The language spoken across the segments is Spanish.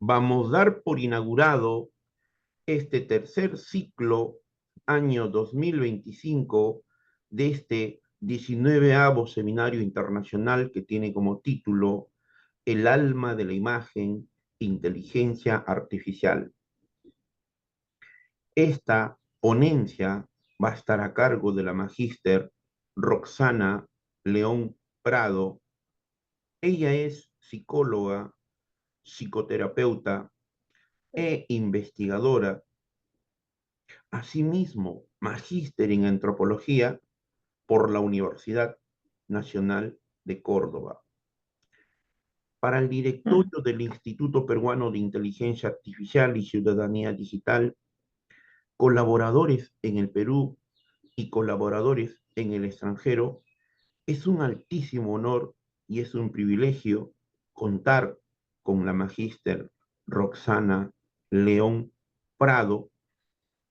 Vamos a dar por inaugurado este tercer ciclo, año 2025, de este 19º Seminario Internacional que tiene como título El alma de la imagen, inteligencia artificial. Esta ponencia va a estar a cargo de la magíster Roxana León Prado. Ella es psicóloga, psicoterapeuta e investigadora, asimismo magíster en antropología por la Universidad Nacional de Córdoba. Para el Mm. directorio del Instituto Peruano de Inteligencia Artificial y Ciudadanía Digital, colaboradores en el Perú y colaboradores en el extranjero, es un altísimo honor y es un privilegio contar con la magíster Roxana León Prado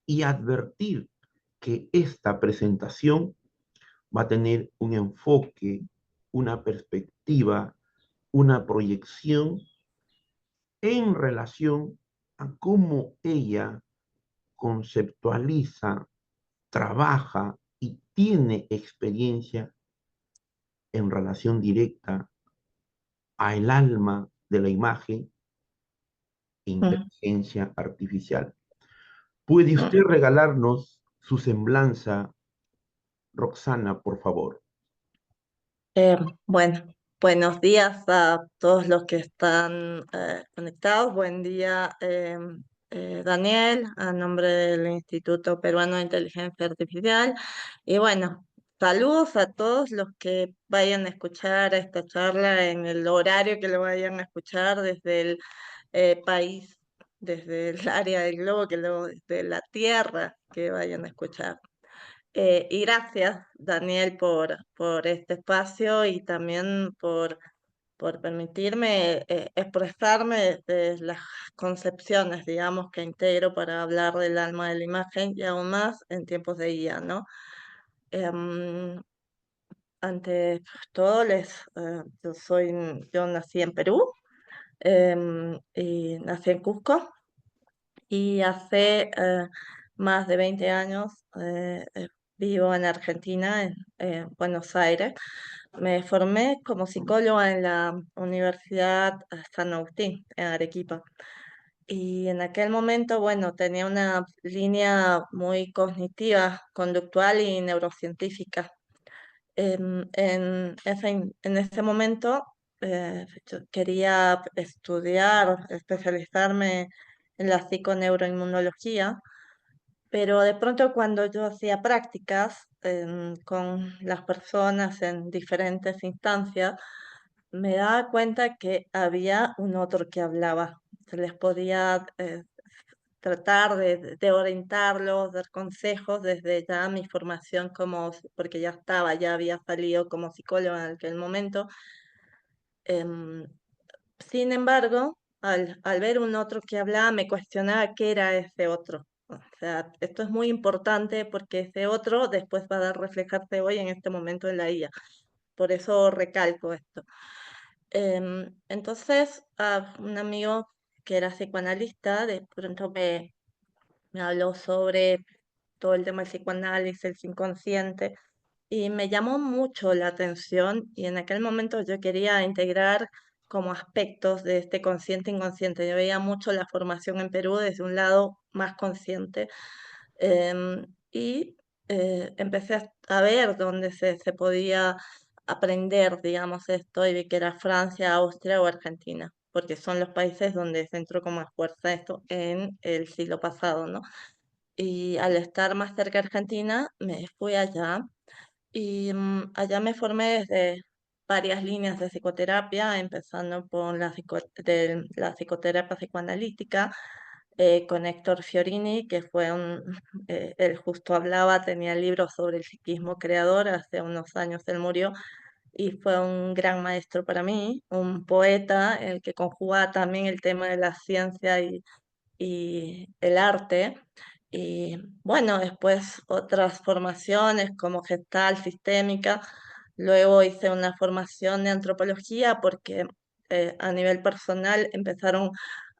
y advertir que esta presentación va a tener un enfoque, una perspectiva, una proyección en relación a cómo ella conceptualiza, trabaja y tiene experiencia en relación directa a el alma de la imagen e Mm. inteligencia artificial. ¿Puede usted Mm. regalarnos su semblanza, Roxana, por favor? Eh, bueno, buenos días a todos los que están conectados. Buen día, Daniel, a nombre del Instituto Peruano de Inteligencia Artificial. Y bueno, saludos a todos los que vayan a escuchar esta charla en el horario que lo vayan a escuchar desde el país, desde el área del globo, que luego desde la tierra que vayan a escuchar. Y gracias, Daniel, por este espacio y también por permitirme expresarme desde las concepciones, digamos, que integro para hablar del alma de la imagen y aún más en tiempos de IA, ¿no? Em, Ante todo, yo nací en Perú, y nací en Cusco y hace más de 20 años vivo en Argentina, en Buenos Aires. Me formé como psicóloga en la Universidad San Agustín, en Arequipa. Y en aquel momento, bueno, tenía una línea muy cognitiva, conductual y neurocientífica. En ese momento yo quería estudiar, especializarme en la psiconeuroinmunología, pero de pronto cuando yo hacía prácticas con las personas en diferentes instancias, me daba cuenta que había un otro que hablaba. Se les podía tratar de orientarlos, dar consejos desde ya mi formación porque ya había salido como psicóloga en aquel momento. Em, Sin embargo, al ver un otro que hablaba, me cuestionaba qué era ese otro. O sea, esto es muy importante porque ese otro después va a dar reflejarse hoy en este momento en la IA. Por eso recalco esto. Entonces, un amigo que era psicoanalista, de pronto me habló sobre todo el tema del psicoanálisis, el inconsciente, y me llamó mucho la atención y en aquel momento yo quería integrar como aspectos de este consciente inconsciente. Yo veía mucho la formación en Perú desde un lado más consciente, y empecé a ver dónde se podía aprender, digamos, esto y vi que era Francia, Austria o Argentina, porque son los países donde se entró con más fuerza esto en el siglo pasado, ¿no? Y al estar más cerca de Argentina, me fui allá y allá me formé desde varias líneas de psicoterapia, empezando por la psicoterapia psicoanalítica, con Héctor Fiorini, que fue él justo hablaba, tenía libros sobre el psiquismo creador, hace unos años él murió, y fue un gran maestro para mí, un poeta, el que conjugaba también el tema de la ciencia y el arte. Y bueno, después otras formaciones como gestal, sistémica. Luego hice una formación de antropología porque a nivel personal empezaron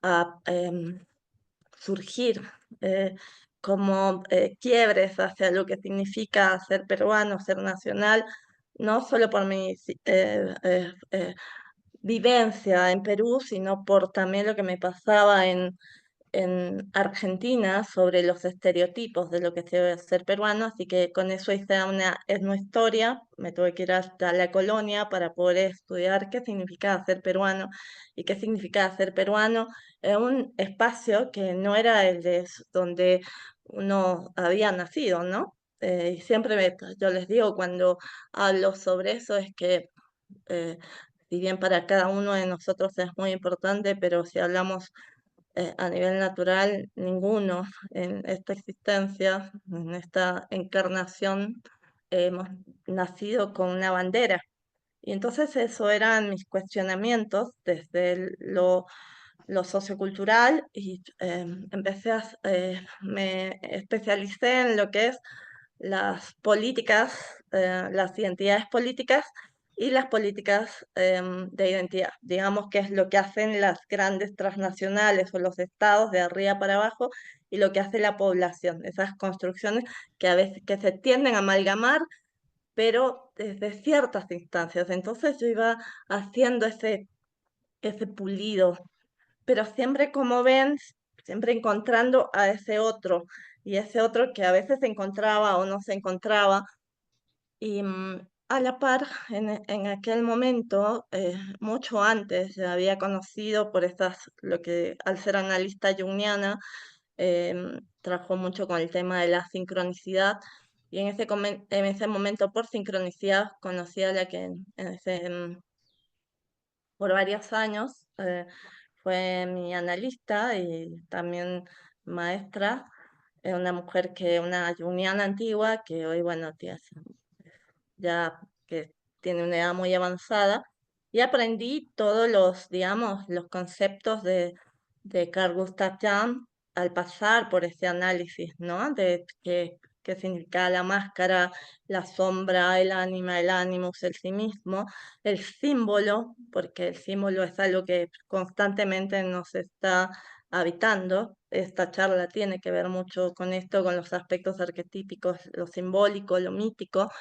a surgir como quiebres hacia lo que significa ser peruano, ser nacional, no solo por mi vivencia en Perú, sino por también lo que me pasaba en Argentina sobre los estereotipos de lo que debe ser peruano, así que con eso hice una etnohistoria, me tuve que ir hasta la colonia para poder estudiar qué significaba ser peruano y qué significaba ser peruano en un espacio que no era el de donde uno había nacido, ¿no? Y siempre yo les digo cuando hablo sobre eso es que eh, si bien para cada uno de nosotros es muy importante, pero si hablamos a nivel natural, ninguno en esta existencia, en esta encarnación, hemos nacido con una bandera. Y entonces eso eran mis cuestionamientos desde lo sociocultural y me especialicé en lo que es las políticas, las identidades políticas y las políticas de identidad. Digamos que es lo que hacen las grandes transnacionales o los estados de arriba para abajo y lo que hace la población, esas construcciones que a veces que se tienden a amalgamar, pero desde ciertas instancias. Entonces yo iba haciendo ese pulido, pero siempre, como ven, siempre encontrando a ese otro, y ese otro que a veces se encontraba o no se encontraba, y a la par, en aquel momento, mucho antes, ya había conocido por lo que al ser analista junguiana, trabajó mucho con el tema de la sincronicidad, y en ese momento por sincronicidad conocí a la que por varios años fue mi analista y también maestra, una mujer una junguiana antigua, que hoy, bueno, ya que tiene una edad muy avanzada, y aprendí todos digamos, los conceptos de Carl Gustav Jung al pasar por ese análisis, ¿no? De qué significa la máscara, la sombra, el ánima, el ánimos, el sí mismo, el símbolo, porque el símbolo es algo que constantemente nos está habitando. Esta charla tiene que ver mucho con esto, con los aspectos arquetípicos, lo simbólico, lo mítico,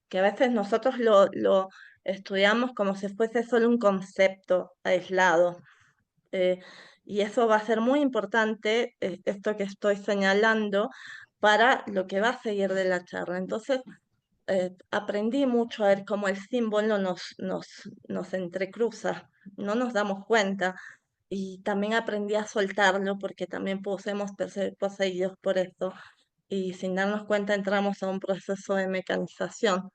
que a veces nosotros lo estudiamos como si fuese solo un concepto aislado. eh, y eso va a ser muy importante, esto que estoy señalando, para lo que va a seguir de la charla. Entonces, aprendí mucho a ver cómo el símbolo nos entrecruza, no nos damos cuenta. Y también aprendí a soltarlo porque también podemos ser poseídos por esto. Y sin darnos cuenta entramos a un proceso de mecanización.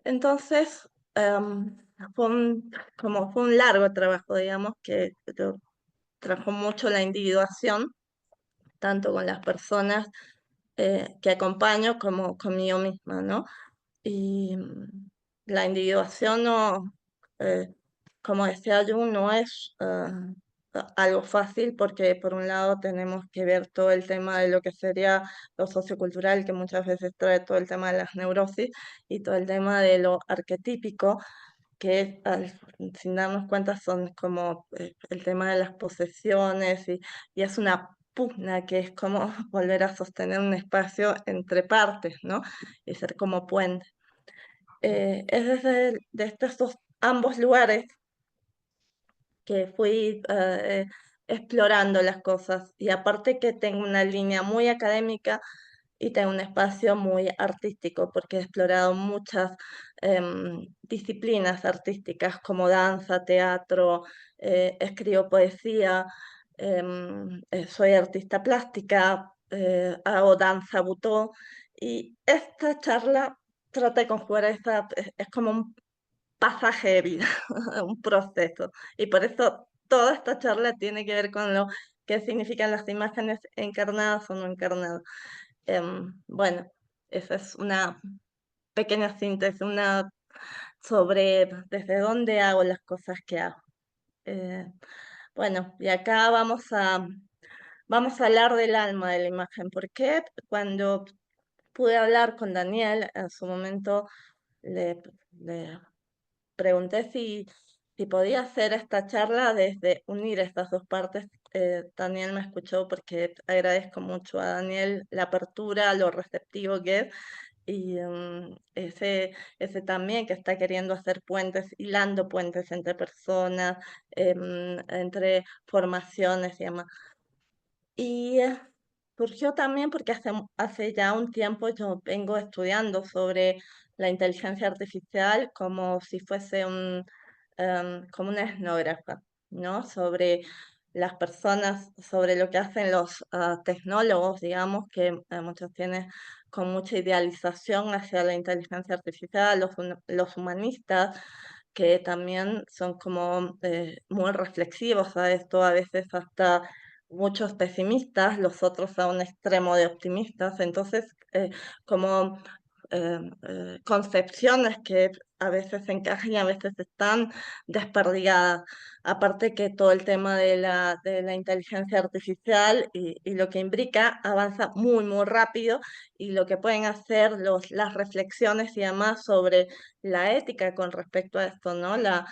Entonces, em, fue un largo trabajo, digamos, que trabajó mucho la individuación, tanto con las personas que acompaño como conmigo misma, ¿no? Y la individuación no, eh, como decía yo, no es algo fácil porque por un lado tenemos que ver todo el tema de lo que sería lo sociocultural, que muchas veces trae todo el tema de las neurosis y todo el tema de lo arquetípico, que sin darnos cuenta son como el tema de las posesiones y es una pugna que es como volver a sostener un espacio entre partes, ¿no? Y ser como puente. Es desde estos ambos lugares que fui explorando las cosas y aparte que tengo una línea muy académica y tengo un espacio muy artístico porque he explorado muchas disciplinas artísticas como danza, teatro, escribo poesía, soy artista plástica, hago danza butó y esta charla trata de conjugar es como un pasaje de vida, un proceso. Y por eso toda esta charla tiene que ver con lo que significan las imágenes encarnadas o no encarnadas. Bueno, esa es una pequeña síntesis, una sobre desde dónde hago las cosas que hago. Eh, bueno, y acá vamos a hablar del alma de la imagen, porque cuando pude hablar con Daniel, en su momento le pregunté si si podía hacer esta charla desde unir estas dos partes. Daniel me escuchó porque agradezco mucho a Daniel la apertura, lo receptivo que es, y ese también que está queriendo hacer puentes, hilando puentes entre personas, entre formaciones y demás. Y surgió también porque hace ya un tiempo yo vengo estudiando sobre la inteligencia artificial como si fuese como una etnógrafa, ¿no? Sobre las personas, sobre lo que hacen los tecnólogos, digamos, que muchos tienen con mucha idealización hacia la inteligencia artificial, los humanistas, que también son como muy reflexivos a esto, a veces hasta muchos pesimistas, los otros a un extremo de optimistas. Entonces, como concepciones que a veces se encajan y a veces están desperdigadas. Aparte que todo el tema de la inteligencia artificial y lo que implica avanza muy, muy rápido, y lo que pueden hacer las reflexiones y demás sobre la ética con respecto a esto, ¿no? La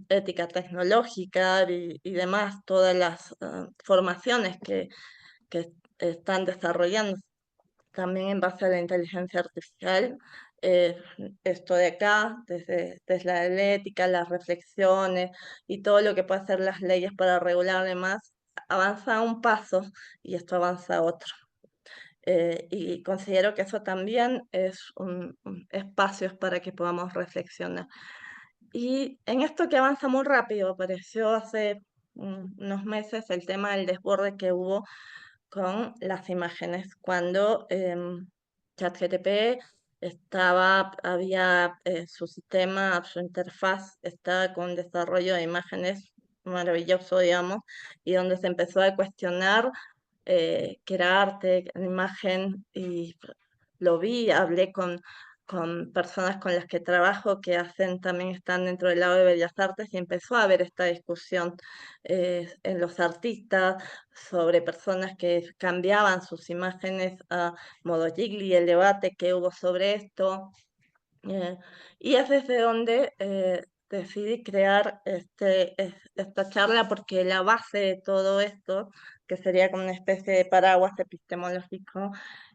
ética tecnológica y demás, todas las formaciones que están desarrollando también en base a la inteligencia artificial. eh, Esto de acá, desde la ética, las reflexiones y todo lo que puede hacer las leyes para regular demás, avanza un paso y esto avanza otro. Y considero que eso también es un espacio para que podamos reflexionar. Y en esto que avanza muy rápido, apareció hace unos meses el tema del desborde que hubo con las imágenes. Cuando ChatGPT había su sistema, su interfaz, estaba con desarrollo de imágenes maravilloso, digamos, y donde se empezó a cuestionar qué era arte, qué era imagen, y lo vi, hablé con personas con las que trabajo que también están dentro del lado de Bellas Artes, y empezó a haber esta discusión en los artistas sobre personas que cambiaban sus imágenes a modo Gigli, el debate que hubo sobre esto. eh, y es desde donde decidí crear esta charla, porque la base de todo esto, que sería como una especie de paraguas epistemológico,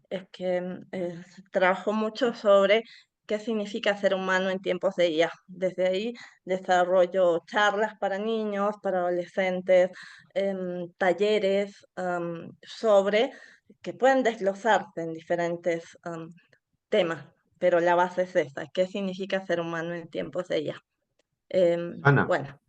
es que trabajo mucho sobre qué significa ser humano en tiempos de IA. Desde ahí desarrollo charlas para niños, para adolescentes, talleres sobre que pueden desglosarse en diferentes temas, pero la base es esa: ¿qué significa ser humano en tiempos de IA? Ana, Bueno,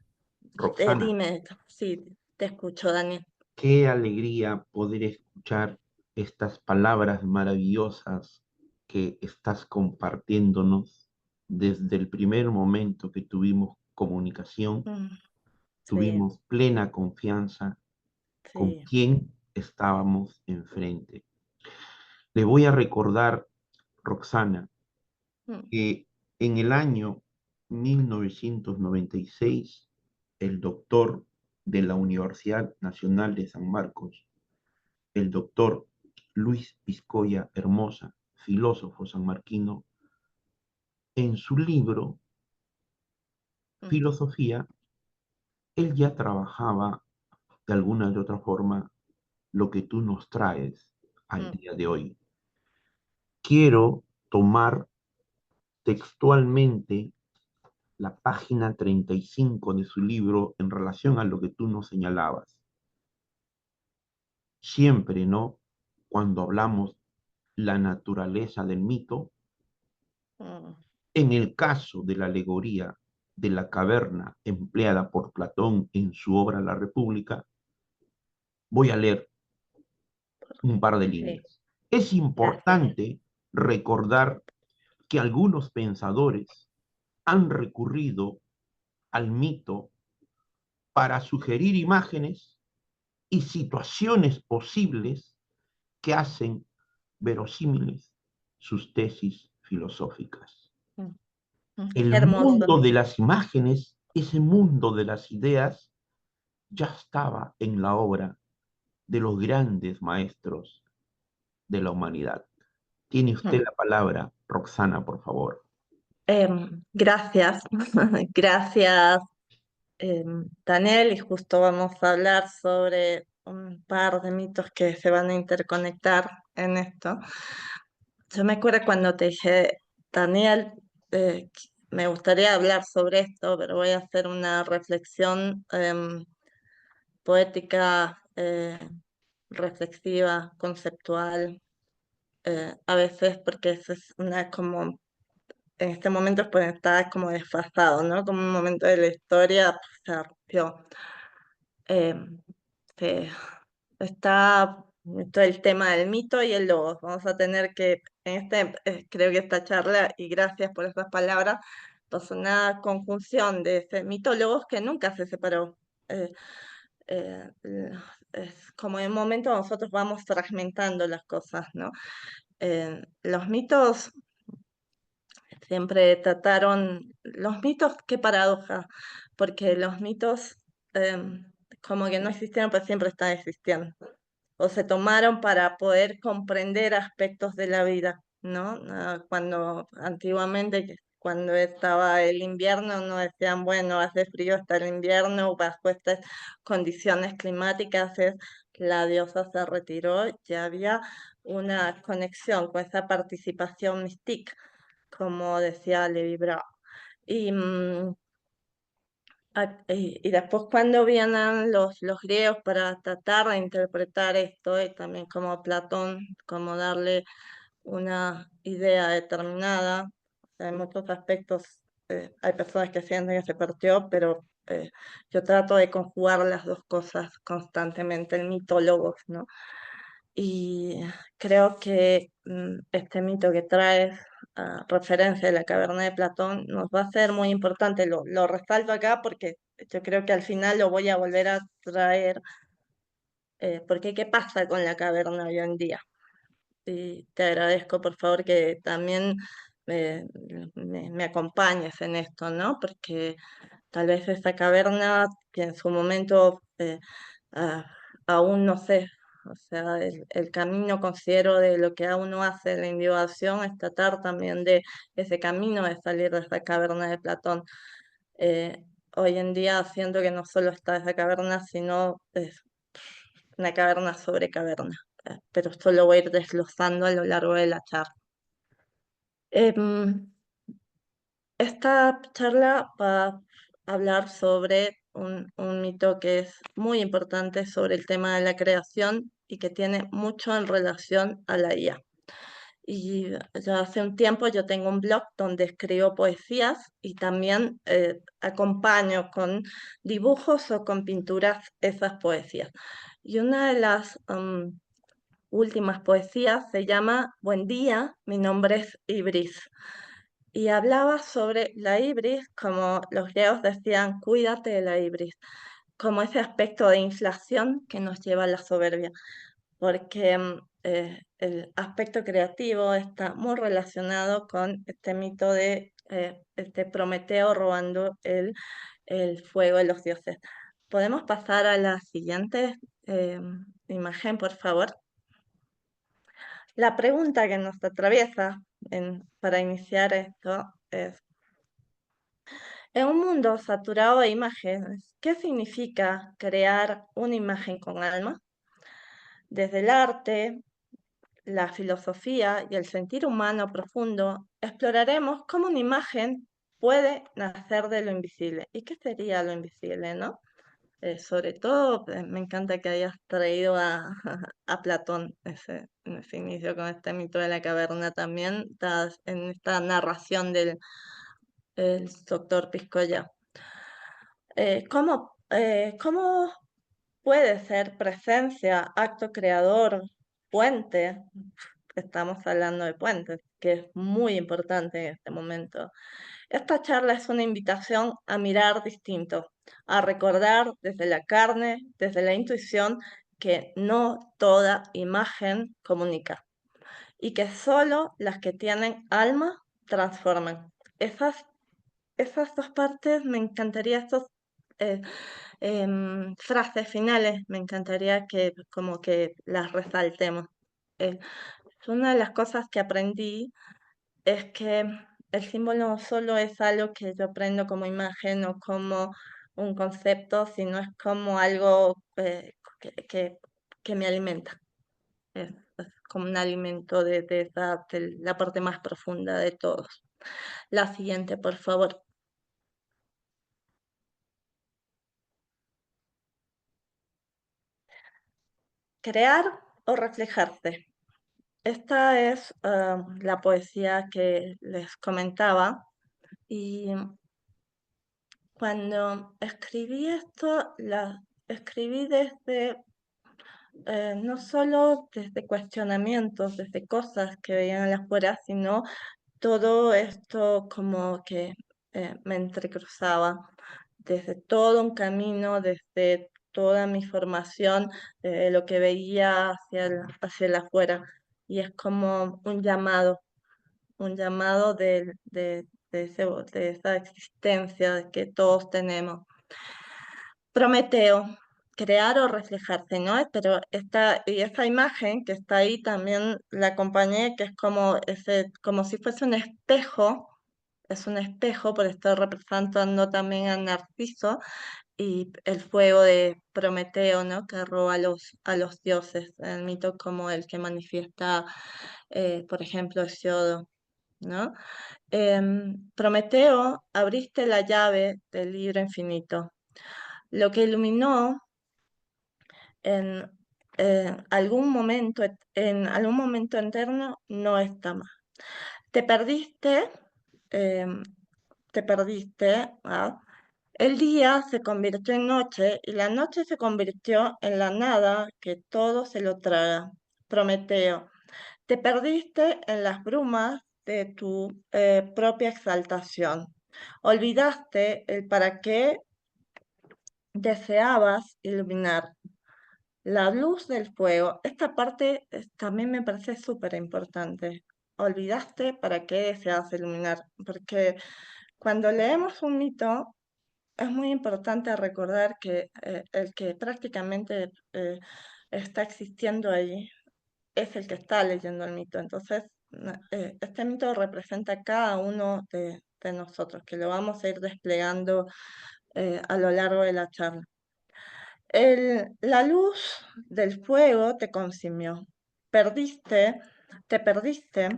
Roxana, dime, sí, te escucho, Daniel. qué alegría poder escuchar estas palabras maravillosas que estás compartiéndonos desde el primer momento que tuvimos comunicación, Mm, sí, tuvimos plena confianza con sí. quién estábamos enfrente. Le voy a recordar, Roxana, Mm, que en el año 1996, el doctor de la Universidad Nacional de San Marcos, el doctor Luis Piscoya Hermosa, filósofo sanmarquino, en su libro mm, Filosofía, él ya trabajaba de alguna de otra forma lo que tú nos traes al mm, día de hoy. Quiero tomar textualmente la página 35 de su libro en relación a lo que tú nos señalabas. Siempre, ¿no? Cuando hablamos la naturaleza del mito, mm, en el caso de la alegoría de la caverna empleada por Platón en su obra La República, voy a leer un par de sí, líneas. Es gracias. importante recordar que algunos pensadores han recurrido al mito para sugerir imágenes y situaciones posibles que hacen verosímiles sus tesis filosóficas. Mm, mm, El hermoso. mundo de las imágenes, ese mundo de las ideas, ya estaba en la obra de los grandes maestros de la humanidad. Tiene usted Mm. la palabra, Roxana, por favor. Gracias, gracias Daniel, y justo vamos a hablar sobre un par de mitos que se van a interconectar en esto. Yo me acuerdo cuando te dije, Daniel, me gustaría hablar sobre esto, pero voy a hacer una reflexión poética, reflexiva, conceptual, a veces porque eso es una como, en este momento pues está como desfasado, ¿no? Como un momento de la historia pues, se rompió. Eh, se- Está todo el tema del mito y el logos. Vamos a tener que, creo que esta charla, y gracias por esas palabras, pasó una conjunción de ese mito logos que nunca se separó. Eh, eh, es como en un momento nosotros vamos fragmentando las cosas, ¿no? Los mitos siempre trataron, los mitos, qué paradoja, porque los mitos como que no existieron, pero siempre están existiendo o se tomaron para poder comprender aspectos de la vida, ¿no? Cuando antiguamente, cuando estaba el invierno, no decían, bueno, hace frío hasta el invierno, bajo estas condiciones climáticas, la diosa se retiró, ya había una conexión con esa participación mística, como decía Levi Bravo. Y, y después cuando vienen los griegos para tratar de interpretar esto, y también como Platón, como darle una idea determinada, o sea, en muchos aspectos hay personas que sienten que se partió, pero yo trato de conjugar las dos cosas constantemente, el mitólogos, ¿no? Y creo que este mito que traes, referencia de la caverna de Platón, nos va a ser muy importante. Lo resalto acá porque yo creo que al final lo voy a volver a traer, porque ¿qué pasa con la caverna hoy en día? Y te agradezco, por favor, que también me, me acompañes en esto, ¿no? Porque tal vez esa caverna que en su momento ah, aún no sé, o sea, el camino considero de lo que aún no hace la individuación es tratar también de ese camino de salir de esa caverna de Platón. Eh, Hoy en día siento que no solo está esa caverna, sino es una caverna sobre caverna, pero esto lo voy a ir desglosando a lo largo de la charla. Em, Esta charla va a hablar sobre un mito que es muy importante sobre el tema de la creación y que tiene mucho en relación a la IA. Y ya hace un tiempo yo tengo un blog donde escribo poesías y también acompaño con dibujos o con pinturas esas poesías. Y una de las últimas poesías se llama Buen día, mi nombre es Ibris y hablaba sobre la ibris, como los griegos decían, cuídate de la ibris, como ese aspecto de inflación que nos lleva a la soberbia, porque el aspecto creativo está muy relacionado con este mito de este Prometeo robando el fuego de los dioses. ¿Podemos pasar a la siguiente imagen, por favor? La pregunta que nos atraviesa para iniciar esto es, en un mundo saturado de imágenes, ¿qué significa crear una imagen con alma? Desde el arte, la filosofía y el sentir humano profundo, exploraremos cómo una imagen puede nacer de lo invisible. ¿Y qué sería lo invisible, no? Sobre todo, me encanta que hayas traído a Platón en ese inicio con este mito de la caverna también, en esta narración del el doctor Piscoya. ¿Cómo puede ser presencia, acto creador, puente? Estamos hablando de puentes, que es muy importante en este momento. Esta charla es una invitación a mirar distinto, a recordar desde la carne, desde la intuición, que no toda imagen comunica y que solo las que tienen alma transforman. Esas dos partes me encantaría, estos eh, frases finales, me encantaría que como que las resaltemos. Eh, una de las cosas que aprendí es que el símbolo no solo es algo que yo aprendo como imagen o como un concepto, sino es como algo que me alimenta. Es como un alimento de la parte más profunda de todos. La siguiente, por favor. Crear o reflejarse. Esta es la poesía que les comentaba y cuando escribí esto, la escribí desde, no solo desde cuestionamientos, desde cosas que veían afuera, sino todo esto como que me entrecruzaba desde todo un camino, desde toda mi formación, lo que veía hacia el afuera. Y es como un llamado de esa existencia que todos tenemos. Prometeo, crear o reflejarse, ¿no? Pero esa imagen que está ahí también la acompañé, que es como si fuese un espejo, es un espejo, por estar representando también a Narciso y el fuego de Prometeo, ¿no? Que roba a los dioses, el mito como el que manifiesta, por ejemplo, Hesiodo, ¿no? Prometeo, abriste la llave del libro infinito. Lo que iluminó en algún momento interno no está más. Te perdiste, em, te perdiste, ¿ah? El día se convirtió en noche y la noche se convirtió en la nada que todo se lo traga. Prometeo, te perdiste en las brumas de tu propia exaltación. Olvidaste el para qué deseabas iluminar. La luz del fuego, esta parte también me parece súper importante. Olvidaste para qué deseas iluminar, porque cuando leemos un mito es muy importante recordar que el que prácticamente está existiendo ahí es el que está leyendo el mito. Entonces, este mito representa a cada uno de nosotros, que lo vamos a ir desplegando a lo largo de la charla. La luz del fuego te consumió. Perdiste, te perdiste,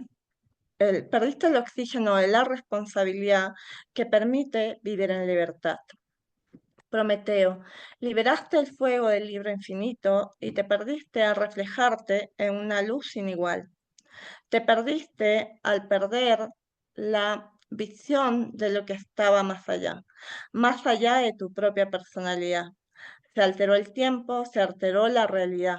perdiste el oxígeno de la responsabilidad que permite vivir en libertad. Prometeo, liberaste el fuego del libro infinito y te perdiste al reflejarte en una luz sin igual. Te perdiste al perder la visión de lo que estaba más allá de tu propia personalidad. Se alteró el tiempo, se alteró la realidad.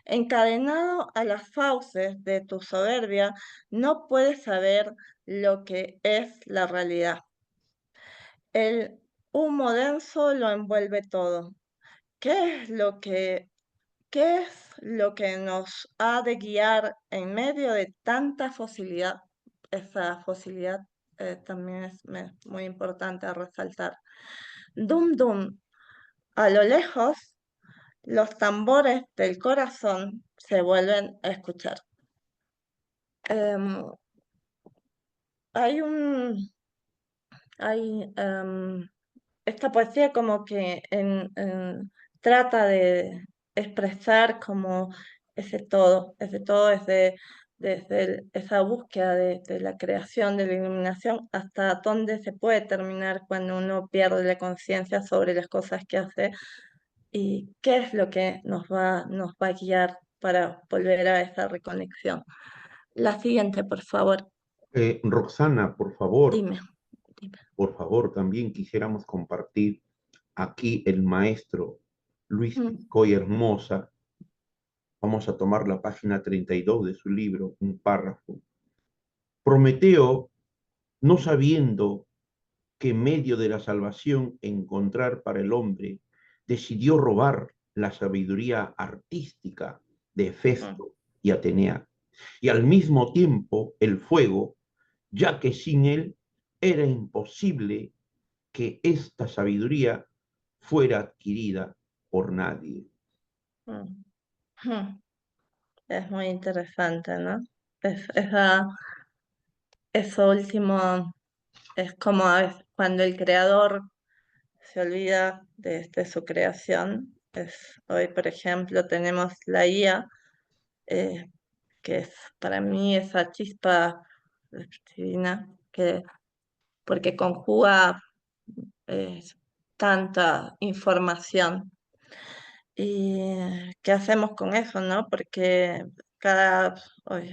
Encadenado a las fauces de tu soberbia, no puedes saber lo que es la realidad. El humo denso lo envuelve todo. ¿Qué es lo que, qué es lo que nos ha de guiar en medio de tanta fosilidad? Esa fosilidad también es muy importante a resaltar. Dum dum, a lo lejos los tambores del corazón se vuelven a escuchar. Em, hay un, hay, esta poesía como que trata de expresar como ese todo desde esa búsqueda de la creación, de la iluminación, hasta dónde se puede terminar cuando uno pierde la conciencia sobre las cosas que hace y qué es lo que nos va a guiar para volver a esa reconexión. La siguiente, por favor, Roxana, dime, dime. por favor, también quisiéramos compartir aquí el maestro Luis Mm, Picoy Hermosa. Vamos a tomar la página 32 de su libro, un párrafo. Prometeo, no sabiendo qué medio de la salvación encontrar para el hombre, decidió robar la sabiduría artística de mm, Hefesto y Atenea, y al mismo tiempo el fuego, ya que sin él era imposible que esta sabiduría fuera adquirida por nadie. mm, mm. Es muy interesante, ¿no? Eso último es como cuando el creador se olvida de su creación. Hoy, por ejemplo, tenemos la IA, eh, que es para mí esa chispa divina, porque conjuga eh, tanta información. ¿Y qué hacemos con eso, no? Porque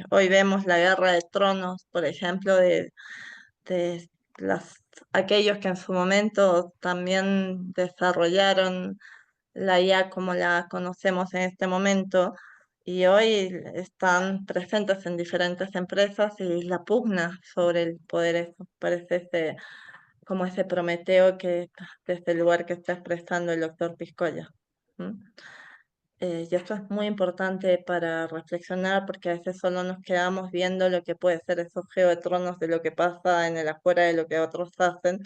hoy vemos la Guerra de Tronos, por ejemplo, de aquellos que en su momento también desarrollaron la IA como la conocemos en este momento, y hoy están presentes en diferentes empresas y la pugna sobre el poder. Eso parece como ese Prometeo que desde el lugar que está expresando el doctor Piscoya. ¿M? Y esto es muy importante para reflexionar, porque a veces solo nos quedamos viendo lo que puede ser esos Juego de Tronos de lo que pasa en el afuera de lo que otros hacen.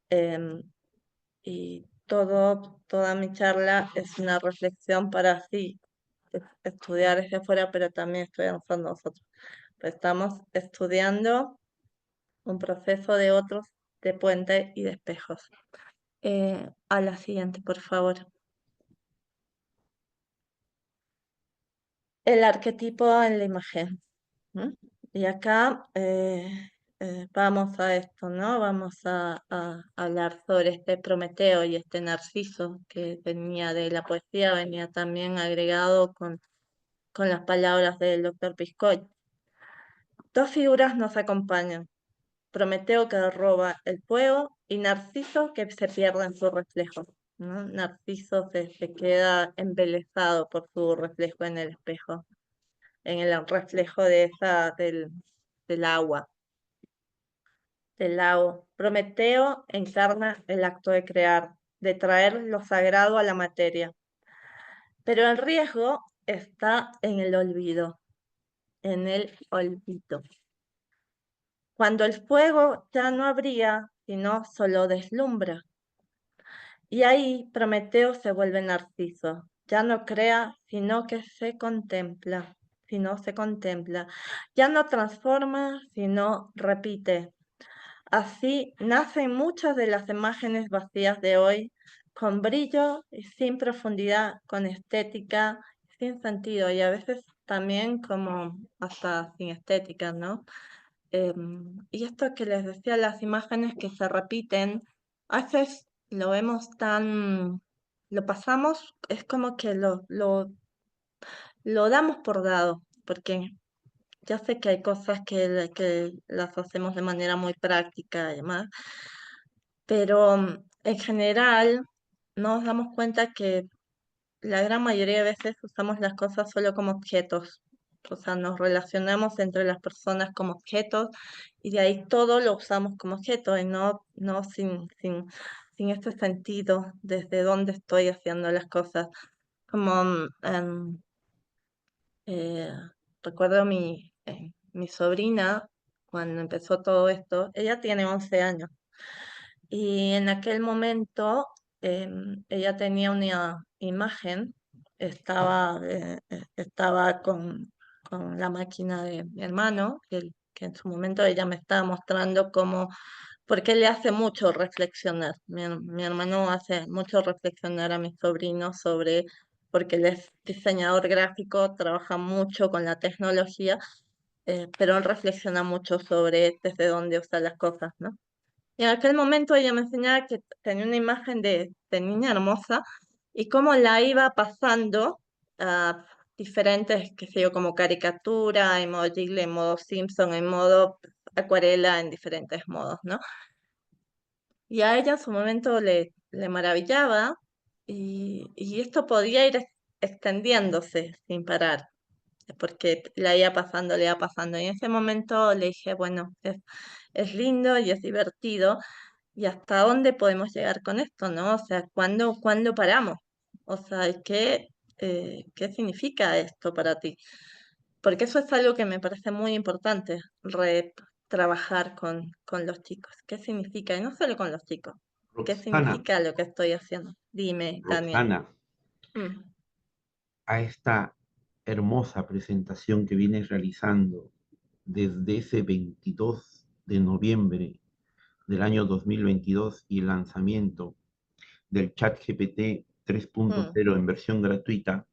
em, y toda mi charla es una reflexión para así estudiar desde afuera, pero también estudiamos nosotros. Estamos estudiando un proceso de otros, de puente y de espejos. A la siguiente, por favor. El arquetipo en la imagen. ¿M? Y acá vamos a esto, ¿no? Vamos a hablar sobre este Prometeo y este Narciso que venía de la poesía, venía también agregado con las palabras del doctor Piscoy. Dos figuras nos acompañan: Prometeo, que roba el fuego, y Narciso, que se pierde en su reflejo, ¿no? Narciso se queda embelesado por su reflejo en el espejo, en el reflejo del agua, del lago. Prometeo encarna el acto de crear, de traer lo sagrado a la materia. Pero el riesgo está en el olvido, en el olvido. Cuando el fuego ya no habría, sino solo deslumbra. Y ahí Prometeo se vuelve Narciso. Ya no crea, sino que se contempla, sino se contempla. Ya no transforma, sino repite. Así nacen muchas de las imágenes vacías de hoy, con brillo y sin profundidad, con estética, sin sentido, y a veces también como hasta sin estética, ¿no? Y esto que les decía, las imágenes que se repiten, a veces lo vemos lo pasamos, es como que lo damos por dado, porque ya sé que hay cosas que las hacemos de manera muy práctica y demás, pero en general nos damos cuenta que la gran mayoría de veces usamos las cosas solo como objetos. O sea, nos relacionamos entre las personas como objetos y de ahí todo lo usamos como objeto y no sin este sentido desde dónde estoy haciendo las cosas. Como eh, recuerdo mi sobrina, cuando empezó todo esto, ella tiene 11 años. Y en aquel momento ella tenía una imagen, estaba con la máquina de mi hermano, que en su momento ella me estaba mostrando cómo, porque le hace mucho reflexionar. Mi hermano hace mucho reflexionar a mi sobrino sobre, porque él es diseñador gráfico, trabaja mucho con la tecnología, pero él reflexiona mucho sobre desde dónde usa las cosas, ¿no? Y en aquel momento ella me enseñaba que tenía una imagen de niña hermosa y cómo la iba pasando a diferentes, qué sé yo, como caricatura, en modo Jiggly, en modo Simpson, en modo acuarela, en diferentes modos, ¿no? Y a ella en su momento le maravillaba, y esto podía ir extendiéndose sin parar, porque la iba pasando, le iba pasando. Y en ese momento le dije, bueno, es lindo y es divertido, ¿y hasta dónde podemos llegar con esto, no? O sea, ¿cuándo paramos? O sea, ¿qué significa esto para ti? Porque eso es algo que me parece muy importante, trabajar con los chicos. ¿Qué significa? Y no solo con los chicos. ¿Qué Roxana, significa lo que estoy haciendo? Dime, Daniel. Roxana, Mm. a esta hermosa presentación que vienes realizando desde ese 22 de noviembre del año 2022 y el lanzamiento del chat GPT mm, 3.0 en versión gratuita,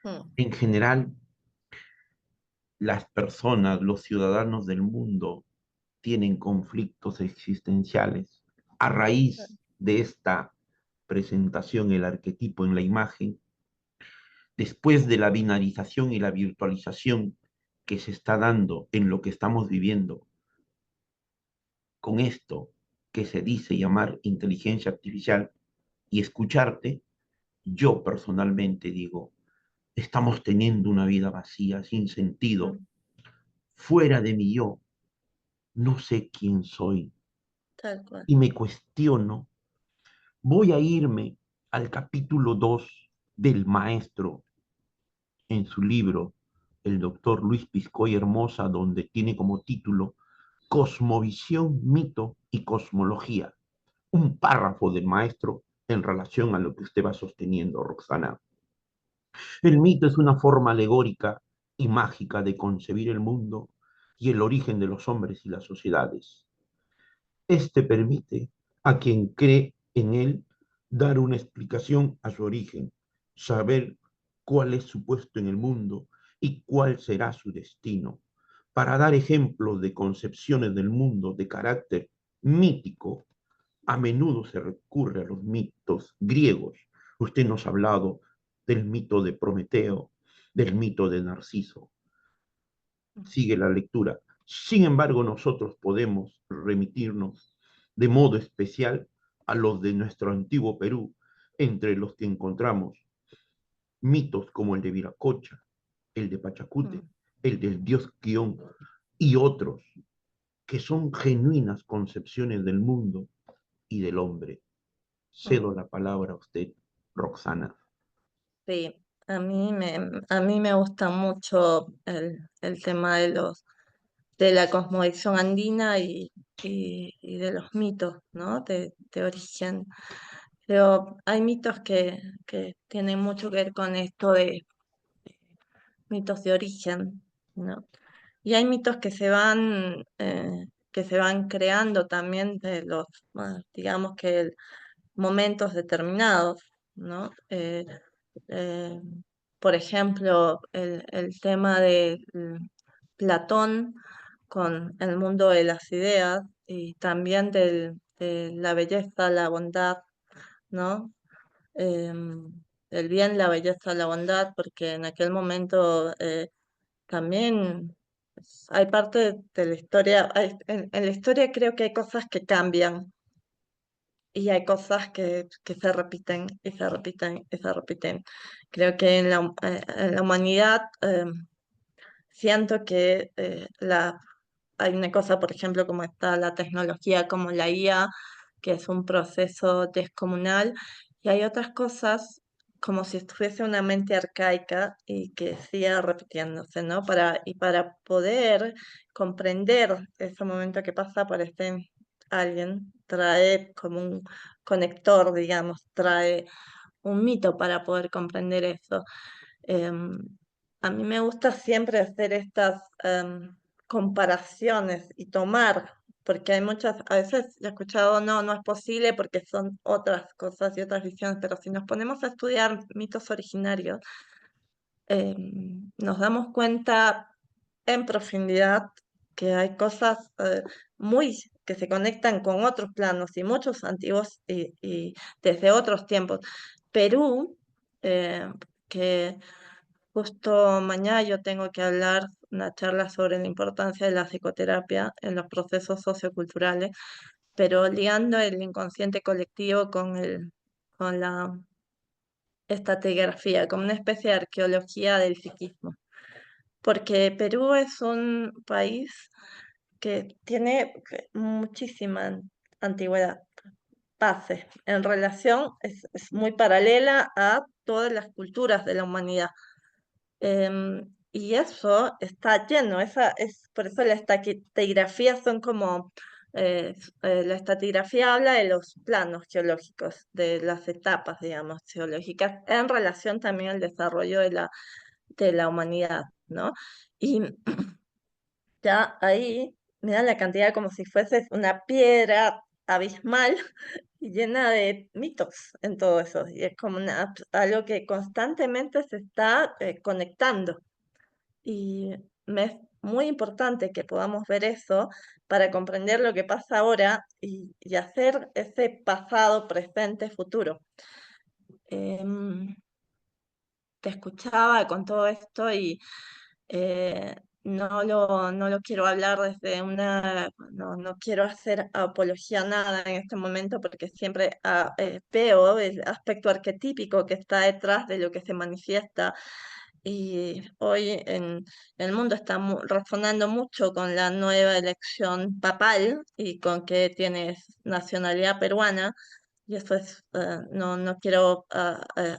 mm, en general, las personas, los ciudadanos del mundo, tienen conflictos existenciales. A raíz de esta presentación, el arquetipo en la imagen, después de la binarización y la virtualización que se está dando en lo que estamos viviendo, con esto que se dice llamar inteligencia artificial y escucharte, yo personalmente digo, estamos teniendo una vida vacía, sin sentido, mm, fuera de mi yo, no sé quién soy tal cual. y me cuestiono. Voy a irme al capítulo 2 del maestro en su libro, el doctor Luis Piscoy Hermosa, donde tiene como título Cosmovisión, mito y cosmología. Un párrafo del maestro en relación a lo que usted va sosteniendo, Roxana. El mito es una forma alegórica y mágica de concebir el mundo y el origen de los hombres y las sociedades. Este permite a quien cree en él dar una explicación a su origen, saber cuál es su puesto en el mundo y cuál será su destino. Para dar ejemplos de concepciones del mundo de carácter mítico, a menudo se recurre a los mitos griegos. Usted nos ha hablado del mito de Prometeo, del mito de Narciso. Sigue la lectura. Sin embargo, nosotros podemos remitirnos de modo especial a los de nuestro antiguo Perú, entre los que encontramos mitos como el de Viracocha, el de Pachacute, Mm, el del dios Quión y otros que son genuinas concepciones del mundo y del hombre. mm. Cedo la palabra a usted, Roxana. Sí, a mí me gusta mucho el tema de la cosmovisión andina y de los mitos, ¿no? De origen. Pero hay mitos que tienen mucho que ver con esto de mitos de origen, ¿no? Y hay mitos que se van creando también de los, digamos que momentos determinados, ¿no? Eh, por ejemplo, el tema de Platón con el mundo de las ideas y también de la belleza, la bondad, ¿no? El bien, la belleza, la bondad, porque en aquel momento también hay parte de la historia, en la historia creo que hay cosas que cambian y hay cosas que se repiten y se repiten y se repiten. Creo que en la humanidad siento que hay una cosa, por ejemplo, como está la tecnología, como la IA, que es un proceso descomunal, y hay otras cosas como si estuviese una mente arcaica y que siga repitiéndose, ¿no? Y para poder comprender ese momento que pasa por alguien, trae como un conector, digamos, trae un mito para poder comprender eso. Em, a mí me gusta siempre hacer estas comparaciones y tomar, porque hay muchas, a veces he escuchado, no, no es posible porque son otras cosas y otras visiones, pero si nos ponemos a estudiar mitos originarios, nos damos cuenta en profundidad que hay cosas muy que se conectan con otros planos y muchos antiguos y desde otros tiempos. Perú, eh, que justo mañana yo tengo que hablar una charla sobre la importancia de la psicoterapia en los procesos socioculturales, pero ligando el inconsciente colectivo con la estratigrafía, como una especie de arqueología del psiquismo. Porque Perú es un país que tiene muchísima antigüedad, base, en relación, es muy paralela a todas las culturas de la humanidad. Y eso está lleno, por eso las estratigrafías son como, la estratigrafía habla de los planos geológicos, de las etapas, digamos, geológicas, en relación también al desarrollo de la humanidad, ¿no? Y ya ahí me da la cantidad como si fuese una piedra abismal y llena de mitos en todo eso. Y es como algo que constantemente se está conectando. Y me es muy importante que podamos ver eso para comprender lo que pasa ahora y hacer ese pasado, presente, futuro. Em, Te escuchaba con todo esto y eh, no lo quiero hablar desde no quiero hacer apología a nada en este momento porque siempre veo el aspecto arquetípico que está detrás de lo que se manifiesta. Y hoy en el mundo está resonando mucho con la nueva elección papal y con que tienes nacionalidad peruana. Y eso es, no quiero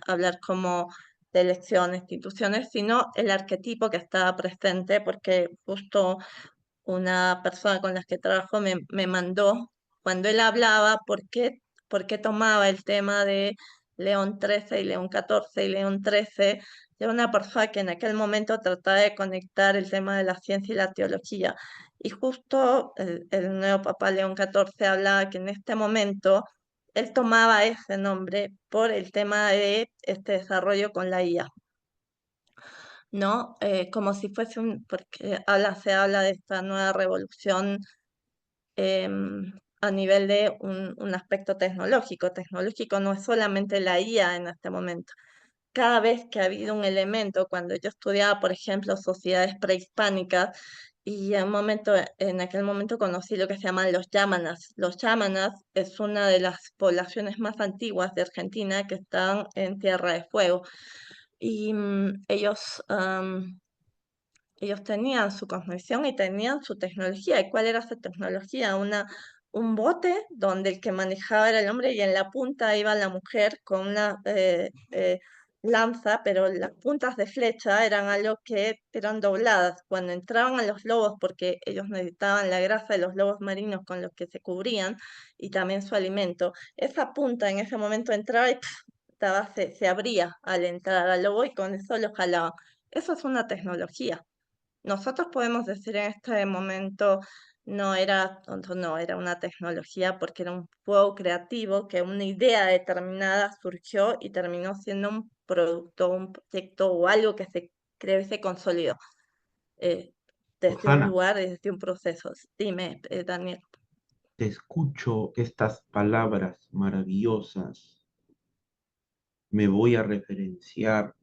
hablar como de elecciones, instituciones, sino el arquetipo que está presente, porque justo una persona con la que trabajo me mandó, cuando él hablaba, por qué tomaba el tema de León 13 y León 14 y León 13, era una persona que en aquel momento trataba de conectar el tema de la ciencia y la teología. Y justo el nuevo Papa León 14 hablaba que en este momento él tomaba ese nombre por el tema de este desarrollo con la IA. ¿No? Como si fuese porque se habla de esta nueva revolución a nivel de un aspecto tecnológico. Tecnológico no es solamente la IA en este momento. Cada vez que ha habido un elemento, cuando yo estudiaba, por ejemplo, sociedades prehispánicas, y en aquel momento conocí lo que se llaman los yámanas. Los yámanas es una de las poblaciones más antiguas de Argentina que están en Tierra de Fuego. Y ellos tenían su cosmovisión y tenían su tecnología. ¿Y cuál era su tecnología? Un bote donde el que manejaba era el hombre y en la punta iba la mujer con una lanza, pero las puntas de flecha eran algo que eran dobladas. Cuando entraban a los lobos, porque ellos necesitaban la grasa de los lobos marinos con los que se cubrían y también su alimento, esa punta en ese momento entraba y se abría al entrar al lobo y con eso lo jalaban. Eso es una tecnología. Nosotros podemos decir en este momento no era una tecnología porque era un fuego creativo que una idea determinada surgió y terminó siendo un producto, un proyecto o algo que se creó y se consolidó eh, desde un Rosana, lugar, desde un proceso. Dime, Daniel. te escucho estas palabras maravillosas. Me voy a referenciar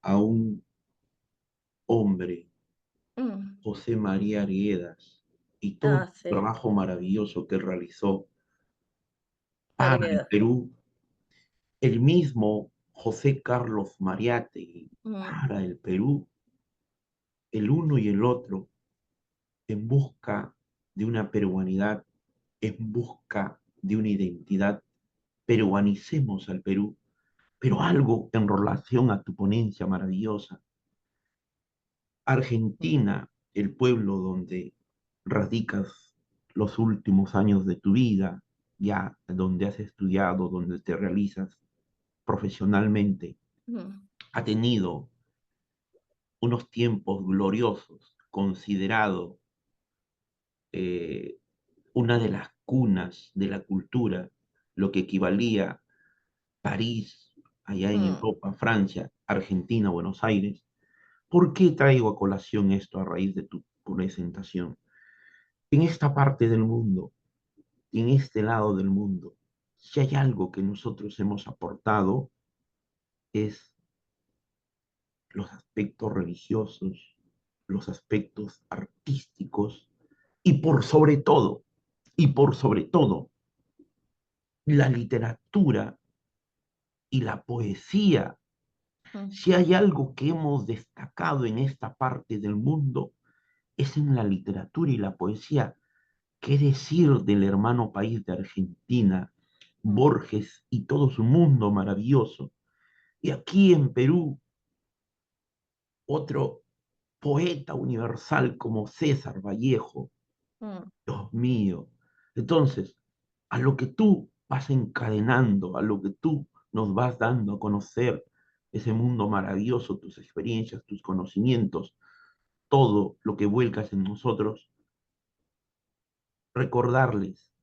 a un hombre, Mm, José María Arguedas, y todo el sí, trabajo maravilloso que realizó para el Arguedas. Perú. El mismo José Carlos Mariátegui Mm, para el Perú, el uno y el otro, en busca de una peruanidad, en busca de una identidad. Peruanicemos al Perú, pero algo en relación a tu ponencia maravillosa. mm, Argentina, el pueblo donde radicas los últimos años de tu vida, ya donde has estudiado, donde te realizas profesionalmente, mm, ha tenido unos tiempos gloriosos, considerado eh, una de las cunas de la cultura, lo que equivalía París, allá en mm, Europa, Francia, Argentina, Buenos Aires. ¿Por qué traigo a colación esto a raíz de tu presentación? En esta parte del mundo, en este lado del mundo, si hay algo que nosotros hemos aportado es los aspectos religiosos, los aspectos artísticos y por sobre todo, la literatura y la poesía. mm, Si hay algo que hemos destacado en esta parte del mundo, es en la literatura y la poesía. ¿Qué decir del hermano país de Argentina, mm, Borges y todo su mundo maravilloso? Y aquí en Perú, otro poeta universal como César Vallejo, mm, Dios mío. Entonces, a lo que tú vas encadenando, a lo que tú nos vas dando a conocer, ese mundo maravilloso, tus experiencias, tus conocimientos, todo lo que vuelcas en nosotros, recordarles,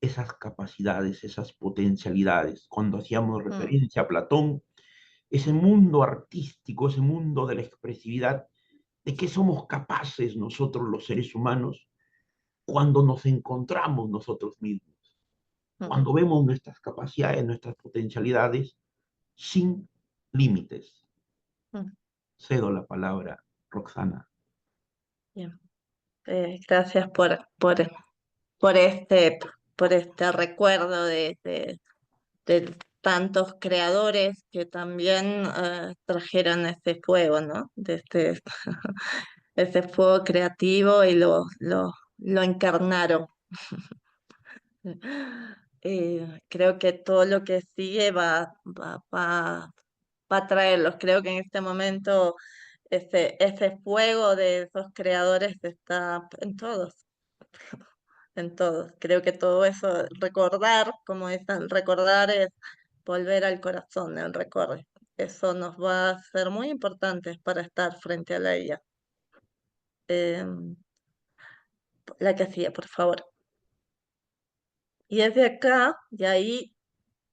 esas capacidades, esas potencialidades. Cuando hacíamos mm, referencia a Platón, ese mundo artístico, ese mundo de la expresividad, de qué somos capaces nosotros los seres humanos cuando nos encontramos nosotros mismos, mm, cuando vemos nuestras capacidades, nuestras potencialidades sin límites. mm. Cedo la palabra, Roxana. Bien. Gracias por por este recuerdo de tantos creadores que también trajeron ese fuego, ¿no? De ese fuego creativo y lo encarnaron. Creo que todo lo que sigue va a traerlos. Creo que en este momento ese fuego de esos creadores está en todos, en todos. Creo que todo eso, recordar, como dicen, recordar es volver al corazón, el recuerdo. Eso nos va a ser muy importante para estar frente a la IA. La que hacía, por favor. Y desde acá, y ahí,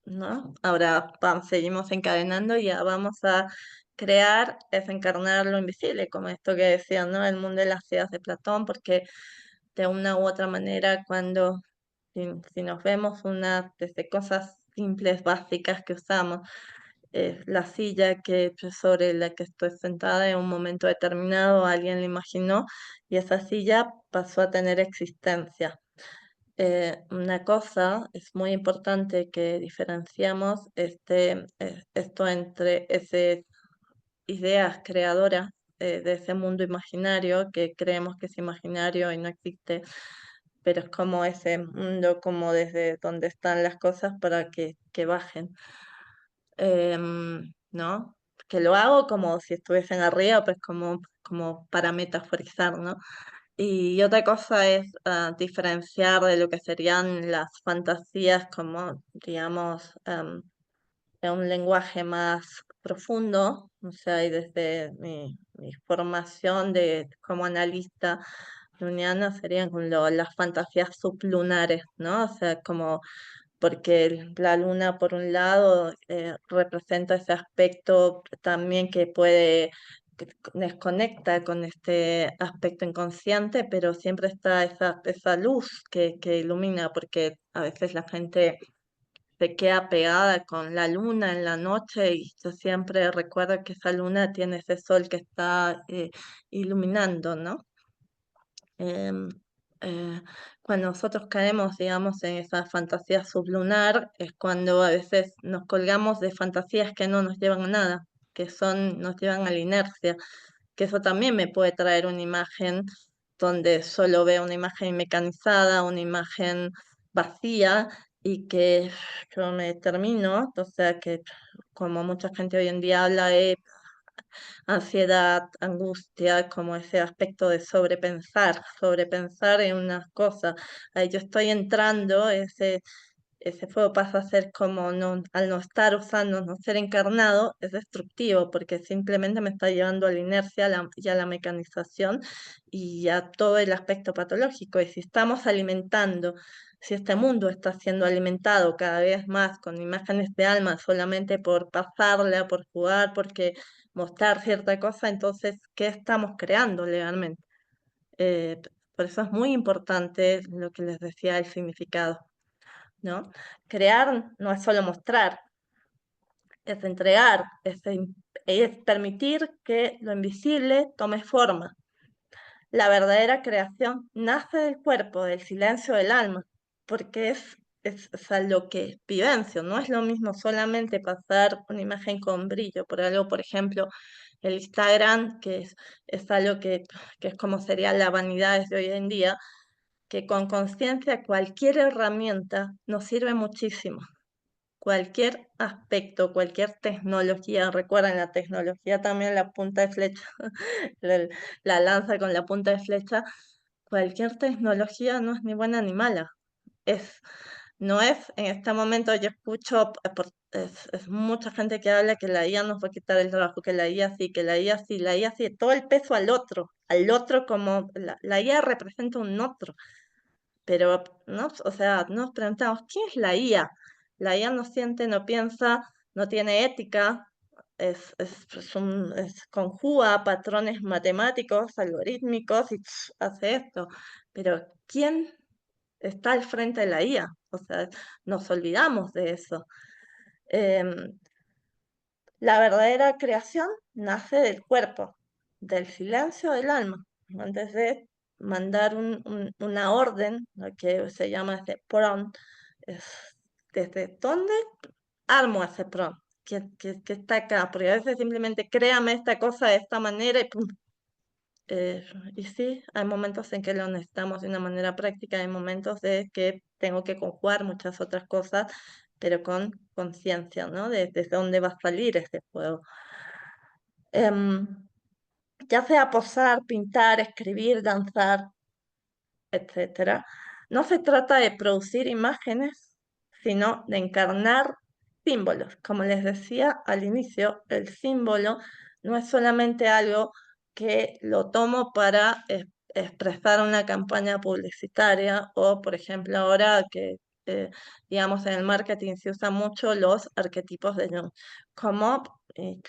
¿no? Ahora seguimos encadenando y ya vamos a crear, es encarnar lo invisible, como esto que decían, ¿no? El mundo de las ideas de Platón, porque de una u otra manera, si nos vemos desde cosas simples, básicas que usamos, la silla sobre la que estoy sentada en un momento determinado, alguien la imaginó y esa silla pasó a tener existencia. Una cosa es muy importante que diferenciamos esto entre esas ideas creadoras de ese mundo imaginario que creemos que es imaginario y no existe, pero es como ese mundo, como desde donde están las cosas para que bajen. ¿No? Que lo hago como si estuviesen arriba, pues como para metaforizar, ¿no? Y otra cosa es diferenciar de lo que serían las fantasías como, digamos, en un lenguaje más profundo, o sea, y desde mi formación como analista junguiana serían las fantasías sublunares, ¿no? O sea, como porque la luna, por un lado, representa ese aspecto también que que desconecta con este aspecto inconsciente, pero siempre está esa luz que ilumina, porque a veces la gente se queda pegada con la luna en la noche y yo siempre recuerdo que esa luna tiene ese sol que está iluminando, ¿no? Em, eh, Cuando nosotros caemos, digamos, en esa fantasía sublunar, es cuando a veces nos colgamos de fantasías que no nos llevan a nada, nos llevan a la inercia, que eso también me puede traer una imagen donde solo veo una imagen mecanizada, una imagen vacía y que yo me termino, o sea que como mucha gente hoy en día habla de ansiedad, angustia, como ese aspecto de sobrepensar en unas cosas. Ahí yo estoy entrando, ese fuego pasa a ser como al no estar usando, no ser encarnado, es destructivo porque simplemente me está llevando a la inercia y a la mecanización y a todo el aspecto patológico. Y si estamos alimentando, si este mundo está siendo alimentado cada vez más con imágenes de alma solamente por pasarla, por jugar, porque mostrar cierta cosa, entonces, ¿qué estamos creando legalmente? Por eso es muy importante lo que les decía el significado. ¿No? Crear no es solo mostrar, es entregar, es permitir que lo invisible tome forma. La verdadera creación nace del cuerpo, del silencio del alma, porque es a lo que vivencio, no es lo mismo solamente pasar una imagen con brillo, por algo, por ejemplo, el Instagram, es algo que es como sería la vanidad de hoy en día, que con conciencia cualquier herramienta nos sirve muchísimo. Cualquier aspecto, cualquier tecnología, recuerden la tecnología también la punta de flecha, la, la lanza con la punta de flecha, cualquier tecnología no es ni buena ni mala. Es, no es, en este momento yo escucho, es mucha gente que habla que la IA nos va a quitar el trabajo, que la IA sí, que la IA sí, la IA sí, todo el peso al otro como la IA representa un otro. pero ¿no? O sea, nos preguntamos, ¿quién es la IA? La IA no siente, no piensa, no tiene ética, conjuga patrones matemáticos, algorítmicos y hace esto. Pero ¿quién está al frente de la IA? O sea, nos olvidamos de eso. Em, la verdadera creación nace del cuerpo, del silencio del alma. Antes de mandar una orden, lo que se llama ese prompt, es desde dónde armo ese prompt, que está acá, porque a veces simplemente créame esta cosa de esta manera y pum. Y sí, hay momentos en que lo necesitamos de una manera práctica, hay momentos de que tengo que conjugar muchas otras cosas, pero con conciencia, ¿no? Desde dónde va a salir este juego. Em, ya sea posar, pintar, escribir, danzar, etcétera, no se trata de producir imágenes, sino de encarnar símbolos. Como les decía al inicio, el símbolo no es solamente algo que lo tomo para expresar una campaña publicitaria o, por ejemplo, ahora que, digamos, en el marketing se usan mucho los arquetipos de Jung,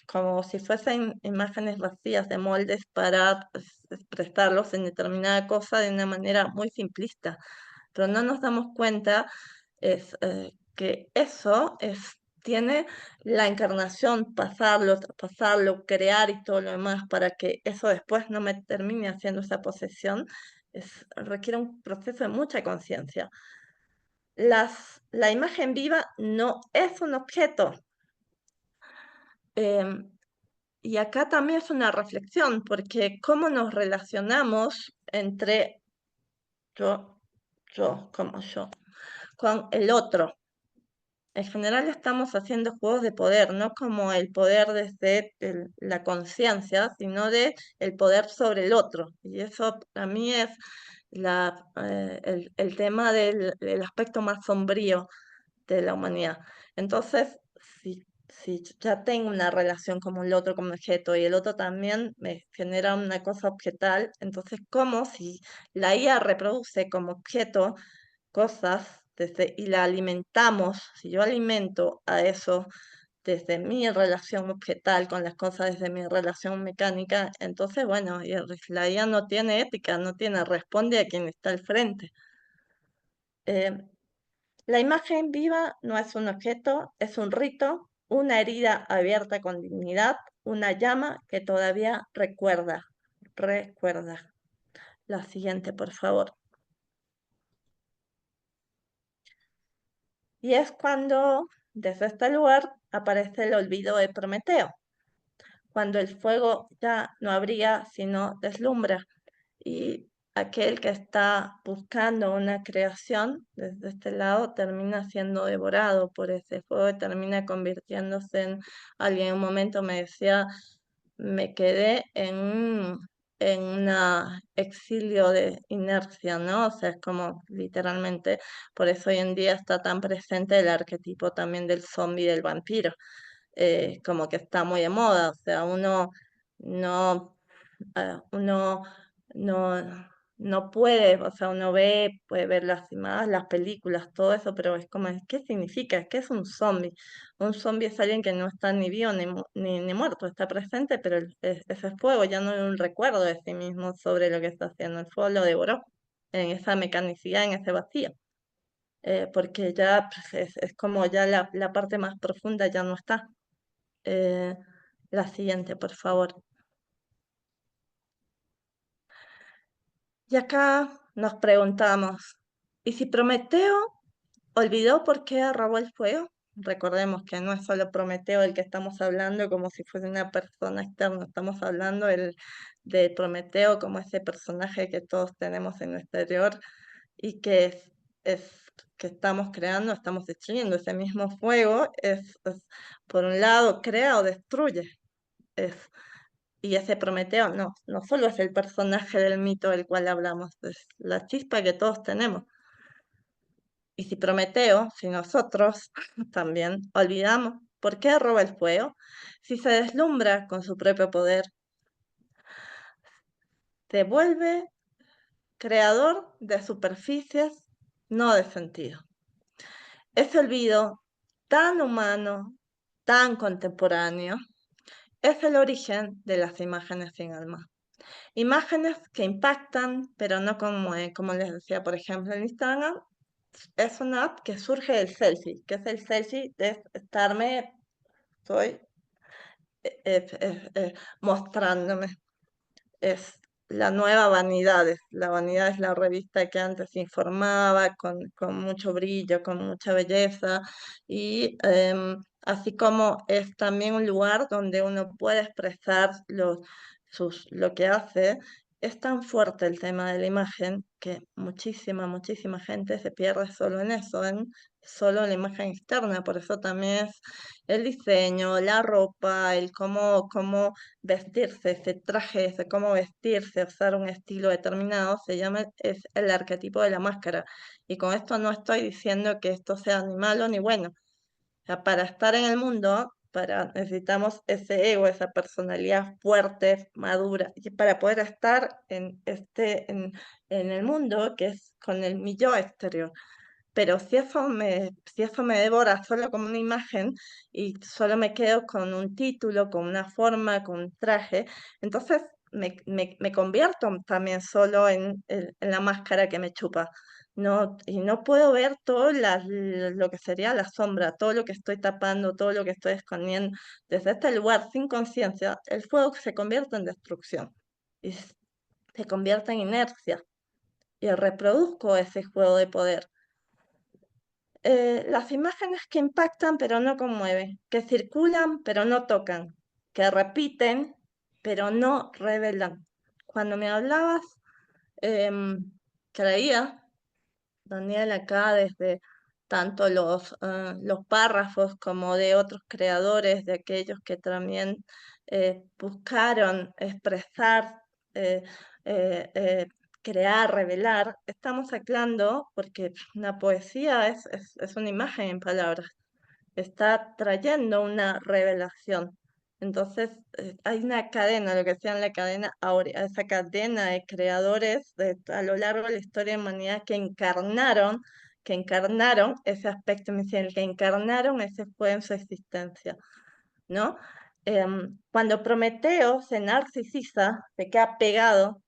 como si fuesen imágenes vacías de moldes para expresarlos en determinada cosa de una manera muy simplista, pero no nos damos cuenta que eso tiene la encarnación, pasarlo, pasarlo, crear y todo lo demás para que eso después no me termine haciendo esa posesión, requiere un proceso de mucha conciencia. La imagen viva no es un objeto. Em, y acá también es una reflexión, porque cómo nos relacionamos entre yo, como yo, con el otro. En general estamos haciendo juegos de poder, no como el poder desde la conciencia, sino de el poder sobre el otro. Y eso para mí es el tema del aspecto más sombrío de la humanidad. Entonces, si ya tengo una relación como el otro, como objeto, y el otro también me genera una cosa objetal, entonces, ¿cómo si la IA reproduce como objeto cosas y la alimentamos? Si yo alimento a eso desde mi relación objetal con las cosas, desde mi relación mecánica, entonces, bueno, la IA no tiene ética, no tiene, responde a quien está al frente. Eh, la imagen viva no es un objeto, es un rito, una herida abierta con dignidad, una llama que todavía recuerda. Recuerda. La siguiente, por favor. Y es cuando, desde este lugar, aparece el olvido de Prometeo, cuando el fuego ya no habría sino deslumbra. Y aquel que está buscando una creación desde este lado termina siendo devorado por ese fuego y termina convirtiéndose en alguien. En un momento me decía, me quedé en un exilio de inercia, ¿no? O sea, es como literalmente, por eso hoy en día está tan presente el arquetipo también del zombie y del vampiro, como que está muy de moda, o sea, no uno no, no puede, o sea, puede ver las imágenes, las películas, todo eso, pero es como, ¿qué significa? ¿Qué es un zombie? Un zombie es alguien que no está ni vivo ni muerto, está presente, pero ese fuego ya no hay un recuerdo de sí mismo sobre lo que está haciendo. El fuego lo devoró en esa mecanicidad, en ese vacío. Porque ya pues, es como ya la parte más profunda ya no está. Eh, la siguiente, por favor. Y acá nos preguntamos, ¿y si Prometeo olvidó por qué robó el fuego? Recordemos que no es solo Prometeo el que estamos hablando como si fuese una persona externa, estamos hablando de Prometeo como ese personaje que todos tenemos en nuestro exterior y que estamos creando, estamos destruyendo. Ese mismo fuego por un lado, crea o destruye. Es y ese Prometeo no solo es el personaje del mito del cual hablamos, es la chispa que todos tenemos. Y si Prometeo, si nosotros también olvidamos por qué roba el fuego, si se deslumbra con su propio poder, se vuelve creador de superficies no de sentido. Ese olvido tan humano, tan contemporáneo, es el origen de las imágenes sin alma. Imágenes que impactan, pero no como les decía, por ejemplo, en Instagram, es una app que surge del selfie, que es el selfie de estarme, estoy mostrándome. Es la nueva Vanidades. La Vanidad es la revista que antes informaba con mucho brillo, con mucha belleza, y así como es también un lugar donde uno puede expresar lo que hace. Es tan fuerte el tema de la imagen que muchísima gente se pierde solo en eso, en solo la imagen externa. Por eso también es el diseño, la ropa, el cómo vestirse, ese traje, ese cómo vestirse, usar un estilo determinado, es el arquetipo de la máscara. Y con esto no estoy diciendo que esto sea ni malo ni bueno. O sea, para estar en el mundo, necesitamos ese ego, esa personalidad fuerte, madura, y para poder estar en el mundo, que es con mi yo exterior. Pero si eso me devora solo como una imagen y solo me quedo con un título, con una forma, con un traje, entonces me convierto también solo en la máscara que me chupa. No, y no puedo ver lo que sería la sombra, todo lo que estoy tapando, todo lo que estoy escondiendo. Desde este lugar, sin conciencia, el fuego se convierte en destrucción y se convierte en inercia. Y reproduzco ese juego de poder. Las imágenes que impactan pero no conmueven, que circulan pero no tocan, que repiten pero no revelan. Cuando me hablabas, creía, Daniel, acá desde tanto los párrafos como de otros creadores, de aquellos que también buscaron expresar, eh, eh, eh, crear, revelar, estamos hablando, porque una poesía es una imagen en palabras, está trayendo una revelación. Entonces, hay una cadena, lo que decían la cadena áurea, esa cadena de creadores a lo largo de la historia de la humanidad que encarnaron ese aspecto inicial, que encarnaron ese fue en su existencia, ¿no? Cuando Prometeo se narcisiza, se queda pegado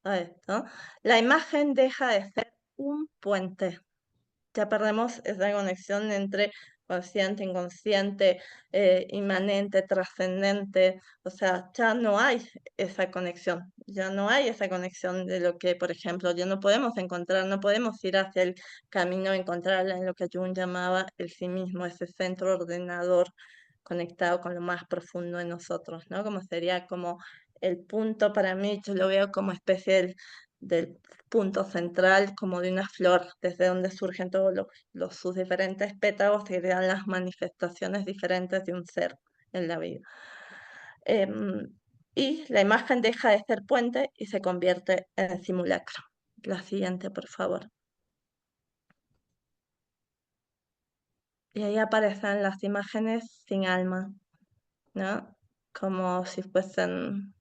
a esto, la imagen deja de ser un puente. Ya perdemos esa conexión entre consciente, inconsciente, inmanente, trascendente. O sea, ya no hay esa conexión de lo que, por ejemplo, ya no podemos encontrar, no podemos ir hacia el camino, encontrar en lo que Jung llamaba el sí mismo, ese centro ordenador conectado con lo más profundo de nosotros, ¿no? Como sería como el punto para mí, yo lo veo como especie del punto central, como de una flor, desde donde surgen todos sus diferentes pétalos y dan las manifestaciones diferentes de un ser en la vida. Y la imagen deja de ser puente y se convierte en simulacro. La siguiente, por favor. Y ahí aparecen las imágenes sin alma, ¿no? Como si fuesen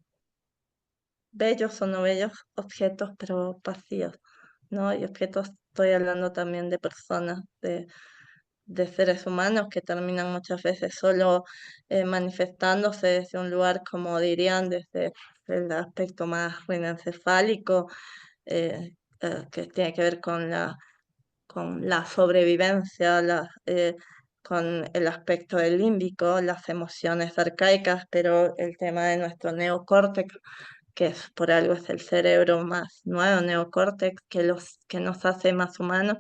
bellos o no bellos objetos, pero vacíos, ¿no? Y objetos, estoy hablando también de personas, de seres humanos que terminan muchas veces solo manifestándose desde un lugar, como dirían, desde el aspecto más rinencefálico, que tiene que ver con la sobrevivencia, con el aspecto del límbico, las emociones arcaicas, pero el tema de nuestro neocórtex, que por algo es el cerebro más nuevo, neocórtex, que nos hace más humanos,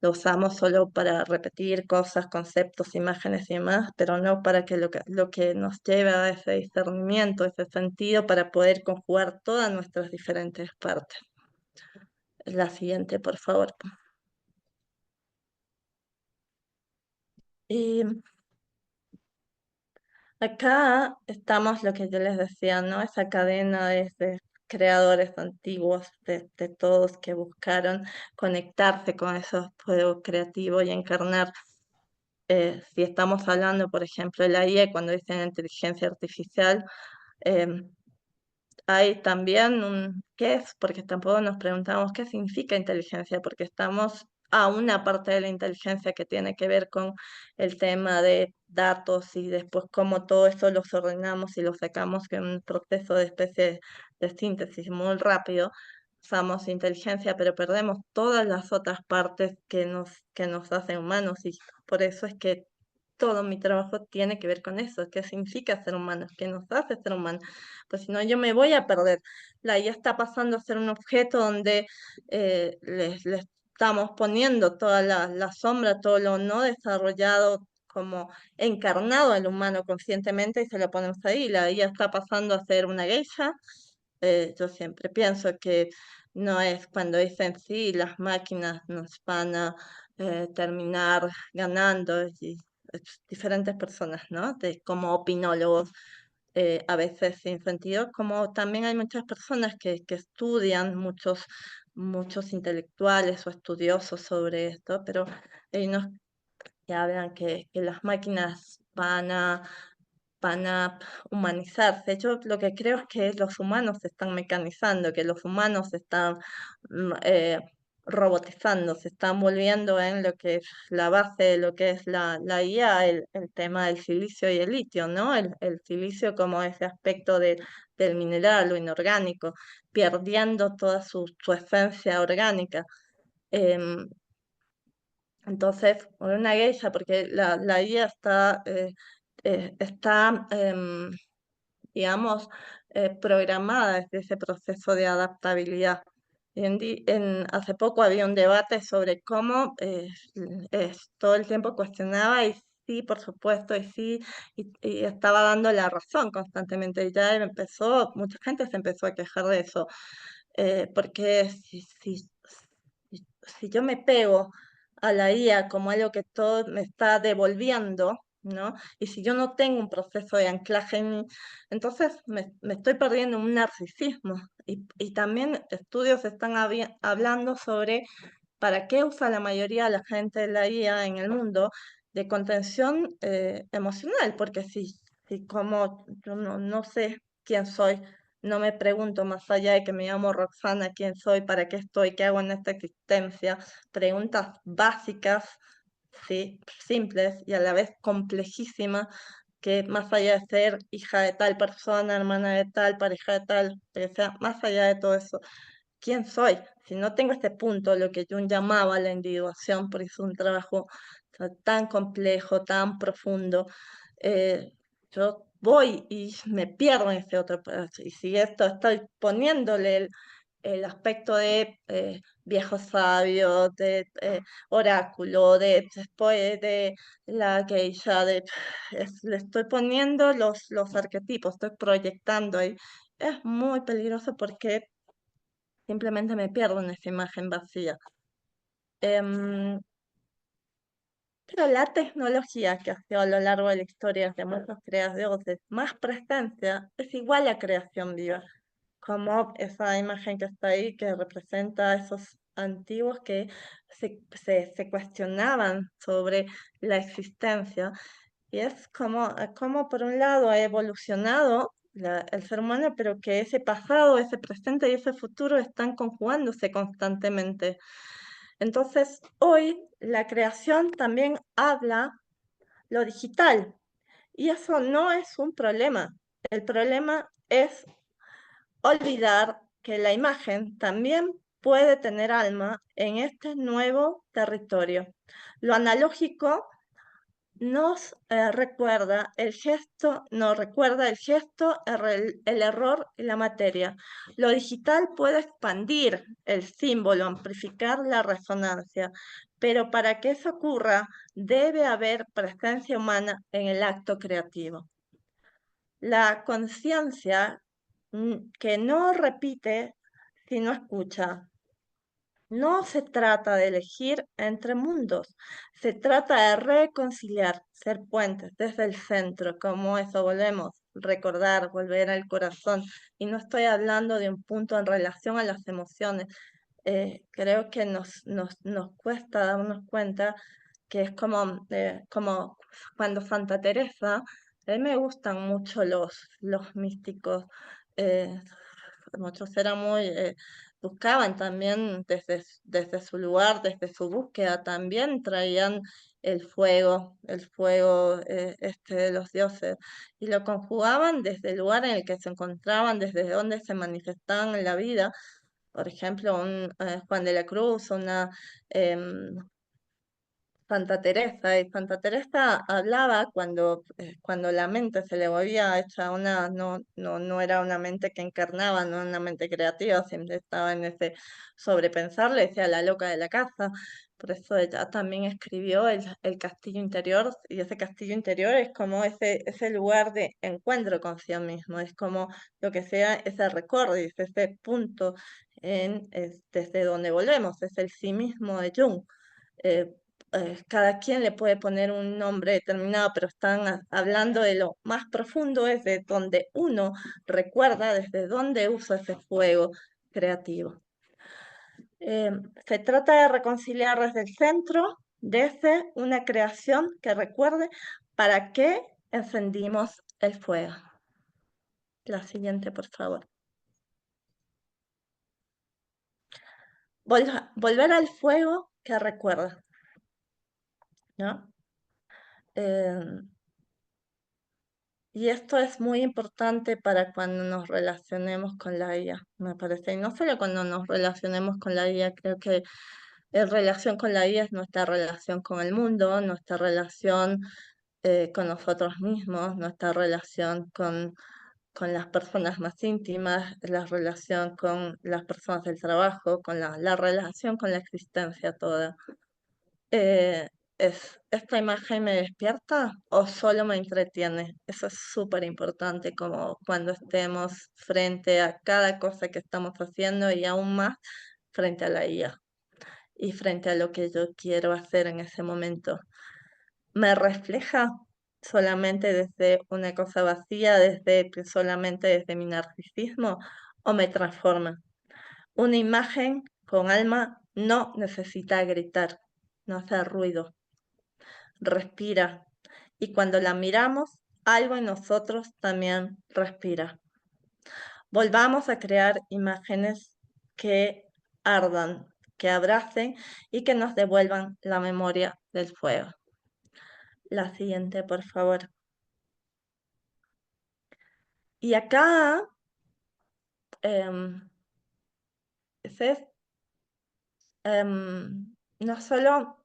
lo usamos solo para repetir cosas, conceptos, imágenes y demás, pero no para que lo que nos lleva a ese discernimiento, ese sentido, para poder conjugar todas nuestras diferentes partes. La siguiente, por favor. Y acá estamos, lo que yo les decía, ¿no? Esa cadena de creadores antiguos, de todos que buscaron conectarse con esos fuegos creativos y encarnar. Si estamos hablando, por ejemplo, de la IA, cuando dicen inteligencia artificial, em, hay también ¿qué es? Porque tampoco nos preguntamos qué significa inteligencia, porque estamos a una parte de la inteligencia que tiene que ver con el tema de datos y después cómo todo eso los ordenamos y lo sacamos en un proceso de especie de síntesis muy rápido. Usamos inteligencia, pero perdemos todas las otras partes que nos hacen humanos, y por eso es que todo mi trabajo tiene que ver con eso, qué significa ser humano, qué nos hace ser humanos, pues si no yo me voy a perder. La IA está pasando a ser un objeto donde le estamos poniendo toda la sombra, todo lo no desarrollado como encarnado al humano conscientemente, y se lo ponemos ahí. La IA está pasando a ser una geisha. Yo siempre pienso que no es cuando dicen sí, las máquinas nos van a terminar ganando, y diferentes personas, ¿no? De, como opinólogos, a veces sin sentido, como también hay muchas personas que estudian, muchos intelectuales o estudiosos sobre esto, pero hay unos que hablan que las máquinas van a humanizarse. Yo lo que creo es que los humanos se están mecanizando, que los humanos se están robotizando, se están volviendo en lo que es la base de lo que es la IA, el tema del silicio y el litio, ¿no? El silicio como ese aspecto del mineral, lo inorgánico, perdiendo toda su esencia orgánica. Em, entonces, una geisha, porque la IA está digamos, programada desde ese proceso de adaptabilidad. Hace poco había un debate sobre cómo todo el tiempo cuestionaba y sí, por supuesto, y sí, y estaba dando la razón constantemente. Y ya mucha gente se empezó a quejar de eso, porque si yo me pego a la IA como algo que todo me está devolviendo, ¿no? Y si yo no tengo un proceso de anclaje en mí, entonces me estoy perdiendo un narcisismo. Y también estudios están hablando sobre para qué usa la mayoría de la gente de la IA en el mundo de contención emocional, porque si como yo no sé quién soy, no me pregunto más allá de que me llamo Roxana, quién soy, para qué estoy, qué hago en esta existencia, preguntas básicas, sí, simples y a la vez complejísimas, que más allá de ser hija de tal persona, hermana de tal, pareja de tal, o sea, más allá de todo eso, ¿quién soy? Si no tengo este punto, lo que Jung llamaba la individuación, porque es un trabajo, o sea, tan complejo, tan profundo, eh, yo voy y me pierdo en ese otro pedazo. Y si esto estoy poniéndole el aspecto de viejo sabio, de oráculo, después de la geisha, le estoy poniendo los arquetipos, estoy proyectando ahí. Es muy peligroso porque simplemente me pierdo en esa imagen vacía. Em, pero la tecnología que ha sido a lo largo de la historia de muchos creadores más presencia es igual a creación viva, como esa imagen que está ahí que representa a esos antiguos que se cuestionaban sobre la existencia. Y es como por un lado ha evolucionado el ser humano, pero que ese pasado, ese presente y ese futuro están conjugándose constantemente. Entonces, hoy la creación también habla lo digital, y eso no es un problema. El problema es olvidar que la imagen también puede tener alma en este nuevo territorio. Lo analógico nos recuerda el gesto, el error y la materia. Lo digital puede expandir el símbolo, amplificar la resonancia, pero para que eso ocurra, debe haber presencia humana en el acto creativo. La conciencia que no repite, sino escucha. No se trata de elegir entre mundos, se trata de reconciliar, ser puentes desde el centro, como eso volvemos, recordar, volver al corazón. Y no estoy hablando de un punto en relación a las emociones. Creo que nos cuesta darnos cuenta que es como cuando Santa Teresa, a mí me gustan mucho los místicos. eh, muchos eran muy, buscaban también desde su lugar, desde su búsqueda, también traían el fuego de los dioses, y lo conjugaban desde el lugar en el que se encontraban, desde donde se manifestaban en la vida. Por ejemplo, un Juan de la Cruz, una em, Santa Teresa, y Santa Teresa hablaba cuando la mente se le volvía hecha no era una mente que encarnaba, no era una mente creativa, siempre estaba en ese sobrepensar, le decía la loca de la casa. Por eso ella también escribió el castillo interior, y ese castillo interior es como ese lugar de encuentro consigo mismo, es como lo que sea ese recorrido, ese punto desde donde volvemos, es el sí mismo de Jung. Eh, Cada quien le puede poner un nombre determinado, pero están hablando de lo más profundo, es de donde uno recuerda desde dónde usa ese fuego creativo. Eh, Se trata de reconciliar desde el centro, desde una creación que recuerde para qué encendimos el fuego. La siguiente, por favor. Volver al fuego que recuerda, ¿no? Eh, Y esto es muy importante para cuando nos relacionemos con la IA, me parece. Y no solo cuando nos relacionemos con la IA, creo que en relación con la IA es nuestra relación con el mundo, nuestra relación con nosotros mismos, nuestra relación con las personas más íntimas, la relación con las personas del trabajo, con la relación con la existencia toda. Eh, ¿Esta imagen me despierta o solo me entretiene? Eso es súper importante, como cuando estemos frente a cada cosa que estamos haciendo, y aún más frente a la IA y frente a lo que yo quiero hacer en ese momento. ¿Me refleja solamente desde una cosa vacía, solamente desde mi narcisismo, o me transforma? Una imagen con alma no necesita gritar, no hace ruido, respira. Y cuando la miramos, algo en nosotros también respira. Volvamos a crear imágenes que ardan, que abracen y que nos devuelvan la memoria del fuego. La siguiente, por favor. Y acá, em, ese es, no solo,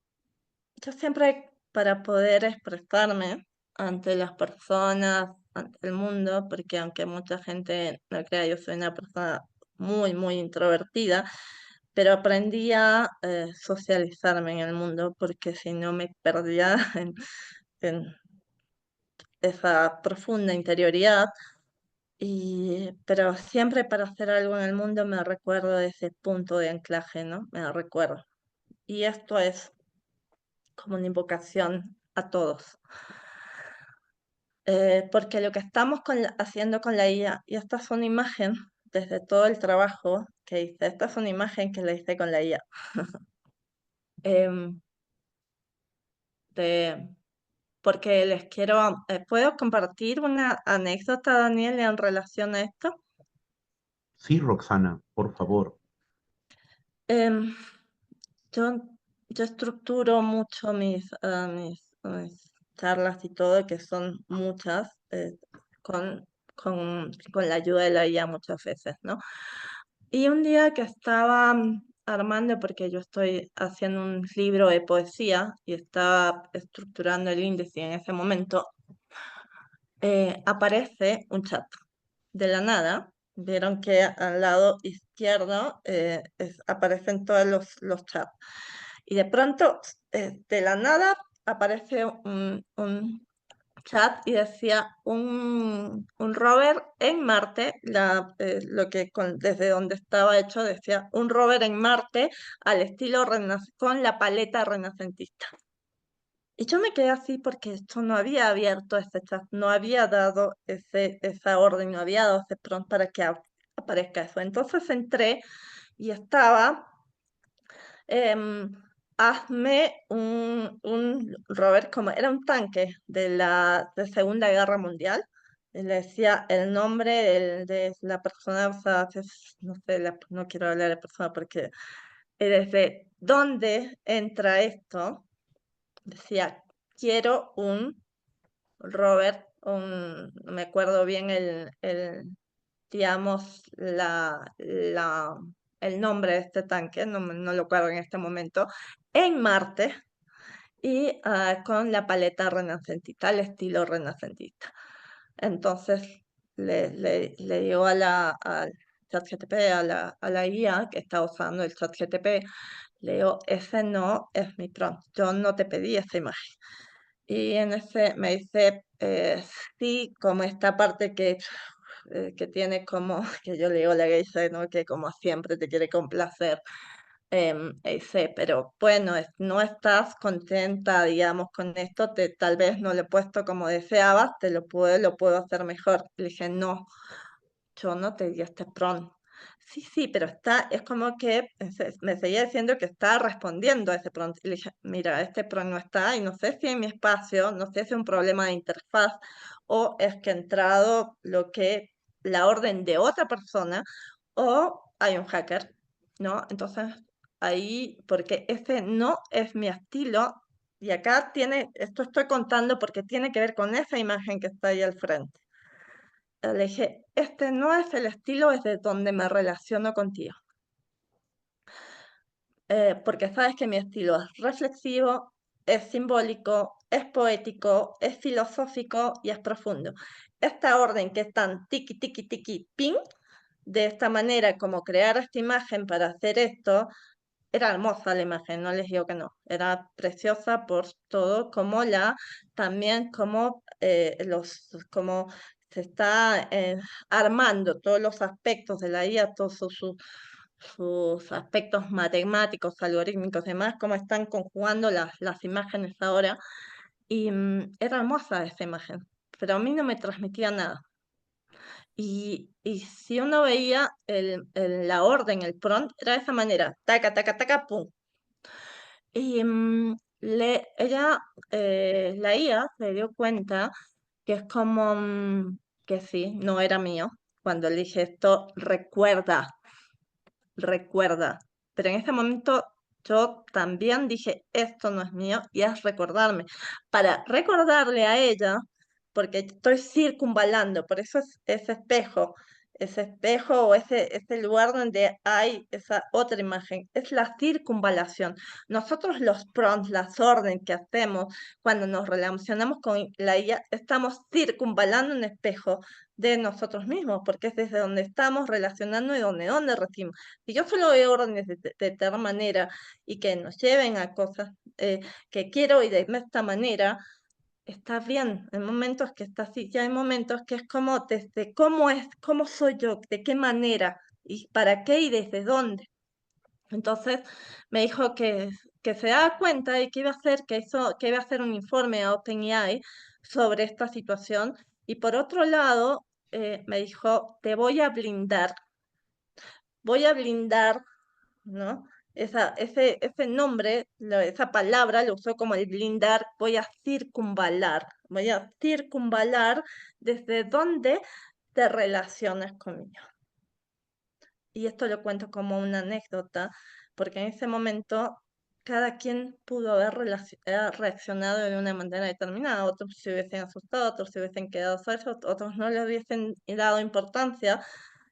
yo siempre, para poder expresarme ante las personas, ante el mundo, porque aunque mucha gente no crea, yo soy una persona muy, muy introvertida, pero aprendí a socializarme en el mundo, porque si no me perdía en esa profunda interioridad. Pero siempre para hacer algo en el mundo me recuerdo de ese punto de anclaje, ¿no? Me recuerdo. Y esto es como una invocación a todos. Porque lo que estamos haciendo con la IA, y esta es una imagen desde todo el trabajo que hice, esta es una imagen que le hice con la IA. Em, de- Porque les quiero, ¿puedo compartir una anécdota, Daniel, en relación a esto? Sí, Roxana, por favor. Em, yo, yo estructuro mucho mis charlas y todo, que son muchas, con, con la ayuda de la IA muchas veces, ¿no? Y un día que estaba armando, porque yo estoy haciendo un libro de poesía y estaba estructurando el índice en ese momento, aparece un chat de la nada. Vieron que al lado izquierdo aparecen todos los chats. Y de pronto, de la nada, aparece un chat y decía un rover en Marte, desde donde estaba hecho decía un rover en Marte al estilo con la paleta renacentista. Y yo me quedé así porque yo no había abierto ese chat, no había dado esa orden, no había dado ese prompt para que aparezca eso. Entonces entré y estaba, em, hazme un rover, como era un tanque de la Segunda Guerra Mundial, le decía el nombre de la persona, o sea, no sé, no quiero hablar de la persona porque desde dónde entra esto, decía, quiero un Robert, no me acuerdo bien digamos, el nombre de este tanque, no lo acuerdo en este momento, en Marte y con la paleta renacentista, el estilo renacentista. Entonces le digo al ChatGPT, a la IA que está usando el ChatGPT, le digo, ese no es mi prompt, yo no te pedí esa imagen. Y en ese me dice, sí, como esta parte que tiene como, que yo le digo la geisha, ¿no? Que como siempre te quiere complacer. Dice, pero bueno, no estás contenta, digamos, con esto, tal vez no lo he puesto como deseabas, lo puedo hacer mejor. Le dije, no, yo no te di este prompt. Sí, sí, pero es como que me seguía diciendo que estaba respondiendo a ese prompt. Y le dije, mira, este prompt no está y no sé si en mi espacio, no sé si es un problema de interfaz o es que ha entrado la orden de otra persona o hay un hacker, ¿no? Entonces, ahí, porque ese no es mi estilo y acá esto estoy contando porque tiene que ver con esa imagen que está ahí al frente. Le dije, este no es el estilo desde donde me relaciono contigo. Porque sabes que mi estilo es reflexivo, es simbólico, es poético, es filosófico y es profundo. Esta orden que es tan tiki, tiki, tiki, ping, de esta manera como crear esta imagen para hacer esto, era hermosa la imagen, no les digo que no, era preciosa por todo, también como se está armando todos los aspectos de la IA, todos sus aspectos matemáticos, algorítmicos y demás, cómo están conjugando las imágenes ahora, y era hermosa esa imagen, pero a mí no me transmitía nada. Y si uno veía la orden, el prompt, era de esa manera, taca, taca, taca, pum. Y la IA se dio cuenta que es como que sí, no era mío. Cuando le dije esto, recuerda. Pero en ese momento yo también dije, esto no es mío, y es recordarme. Para recordarle a ella, porque estoy circunvalando, por eso es ese espejo o ese lugar donde hay esa otra imagen, es la circunvalación. Nosotros los prompts, las órdenes que hacemos cuando nos relacionamos con la IA, estamos circunvalando un espejo de nosotros mismos, porque es desde donde estamos relacionando y donde recibimos. Si yo solo veo órdenes de tal manera y que nos lleven a cosas que quiero y de esta manera, está bien. Hay momentos que está así, ya hay momentos que es como desde cómo soy yo, de qué manera y para qué y desde dónde. Entonces me dijo que se daba cuenta y que iba a hacer, que iba a hacer un informe a OpenAI sobre esta situación. Y por otro lado, me dijo, te voy a blindar, ¿no? Ese nombre, esa palabra lo usó como el blindar, voy a circunvalar desde dónde te relacionas conmigo. Y esto lo cuento como una anécdota, porque en ese momento cada quien pudo haber reaccionado de una manera determinada, otros se hubiesen asustado, otros se hubiesen quedado solos, otros no le hubiesen dado importancia,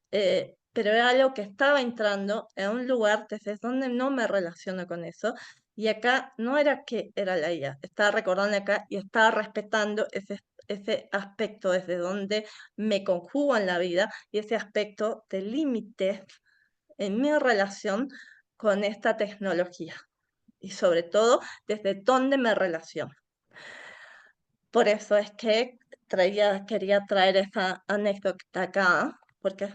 pero era algo que estaba entrando en un lugar desde donde no me relaciono con eso, y acá no era que era la IA, estaba recordando acá y estaba respetando ese aspecto desde donde me conjugo en la vida y ese aspecto de límites en mi relación con esta tecnología y sobre todo desde dónde me relaciono. Por eso es que quería traer esa anécdota acá, porque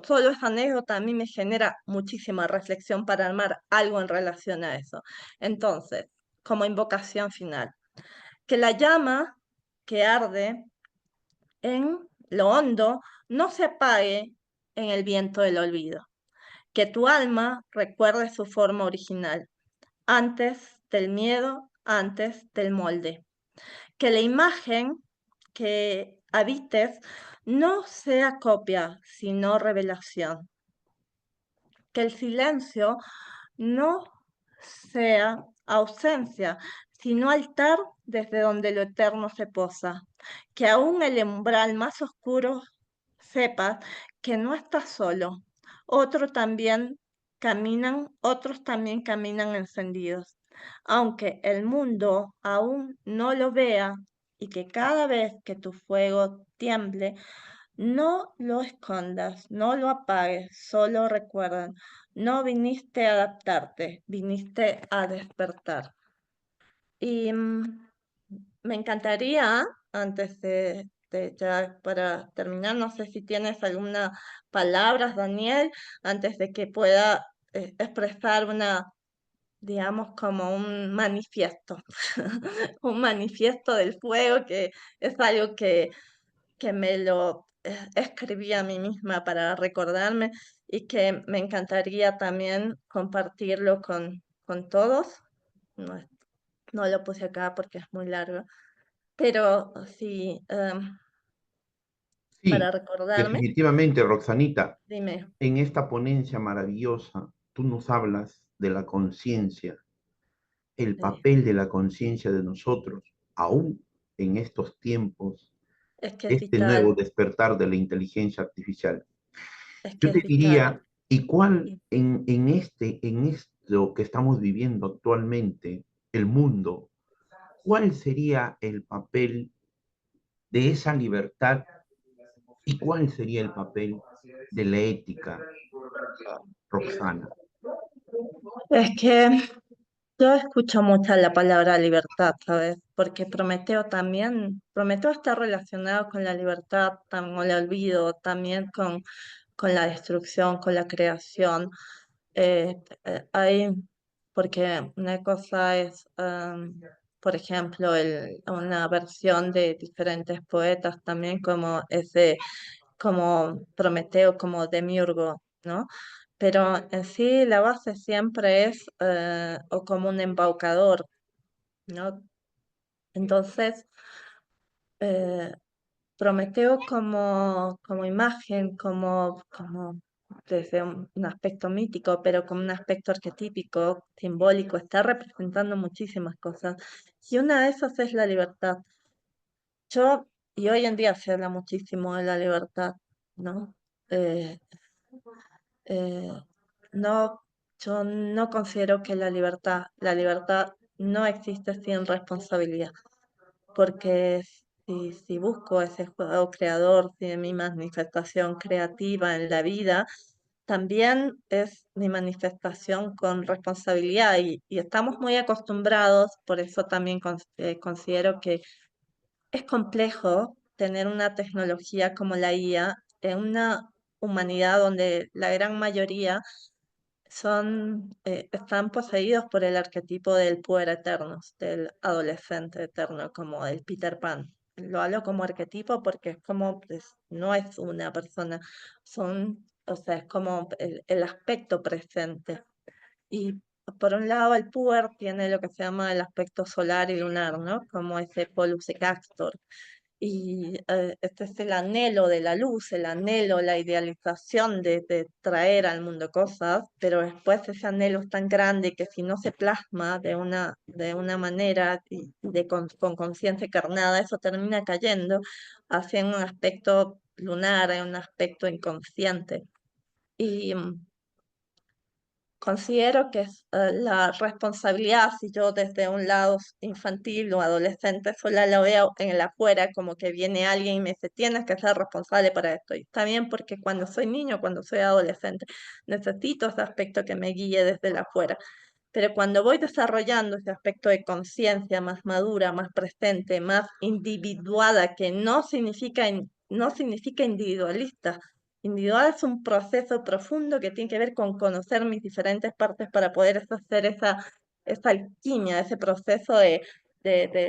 solo esa anécdota a mí me genera muchísima reflexión para armar algo en relación a eso. Entonces, como invocación final, que la llama que arde en lo hondo no se apague en el viento del olvido. Que tu alma recuerde su forma original, antes del miedo, antes del molde. Que la imagen que habites no sea copia, sino revelación. Que el silencio no sea ausencia, sino altar desde donde lo eterno se posa. Que aún el umbral más oscuro sepas que no estás solo. Otros también caminan encendidos. Aunque el mundo aún no lo vea y que cada vez que tu fuego tiemble, no lo escondas, no lo apagues, solo recuerda, no viniste a adaptarte, viniste a despertar. Y me encantaría, antes de ya para terminar, no sé si tienes alguna palabras, Daniel, antes de que pueda expresar una, digamos, como un manifiesto, un manifiesto del fuego, que es algo que me lo escribí a mí misma para recordarme y que me encantaría también compartirlo con todos. No, no lo puse acá porque es muy largo, pero sí, para Sí, recordarme, definitivamente, Roxanita, dime, en esta ponencia maravillosa, tú nos hablas de la conciencia, el sí, papel de la conciencia de nosotros, aún en estos tiempos, es que es este nuevo vital, despertar de la inteligencia artificial. es que Yo es te vital. diría, ¿y cuál Y en esto que estamos viviendo actualmente, el mundo, cuál sería el papel de esa libertad y cuál sería el papel de la ética, Roxana? es que yo escucho mucho la palabra libertad, ¿sabes? Porque Prometeo está relacionado con la libertad, con el olvido, también con la destrucción, con la creación. Eh, hay, porque una cosa es, por ejemplo, una versión de diferentes poetas también como ese, como Prometeo, como Demiurgo, ¿no? Pero en sí la base siempre es o como un embaucador, ¿no? Entonces, eh, Prometeo como imagen, como desde un aspecto mítico, pero como un aspecto arquetípico, simbólico, está representando muchísimas cosas. Y una de esas es la libertad. Yo, y hoy en día se habla muchísimo de la libertad, ¿no? Eh, eh, no, yo no considero que la libertad no existe sin responsabilidad, porque si busco ese juego creador, si mi manifestación creativa en la vida, también es mi manifestación con responsabilidad y estamos muy acostumbrados, por eso también considero que es complejo tener una tecnología como la IA en una humanidad donde la gran mayoría están poseídos por el arquetipo del puer eterno, del adolescente eterno, como el Peter Pan. Lo hablo como arquetipo porque es como, no es una persona, o sea, es como el aspecto presente. Y por un lado el puer tiene lo que se llama el aspecto solar y lunar, ¿no? Como ese polus y castor. Y este es el anhelo de la luz, el anhelo, la idealización de traer al mundo cosas, pero después ese anhelo es tan grande que si no se plasma de una manera con conciencia encarnada, eso termina cayendo hacia un aspecto lunar, en un aspecto inconsciente. Y considero que es la responsabilidad, si yo desde un lado infantil o adolescente sola lo veo en el afuera, como que viene alguien y me dice, tienes que ser responsable para esto. Y está bien porque cuando soy niño, cuando soy adolescente, necesito ese aspecto que me guíe desde el afuera. Pero cuando voy desarrollando ese aspecto de conciencia más madura, más presente, más individuada, que no significa individualista. Individual es un proceso profundo que tiene que ver con conocer mis diferentes partes para poder hacer esa alquimia, ese proceso de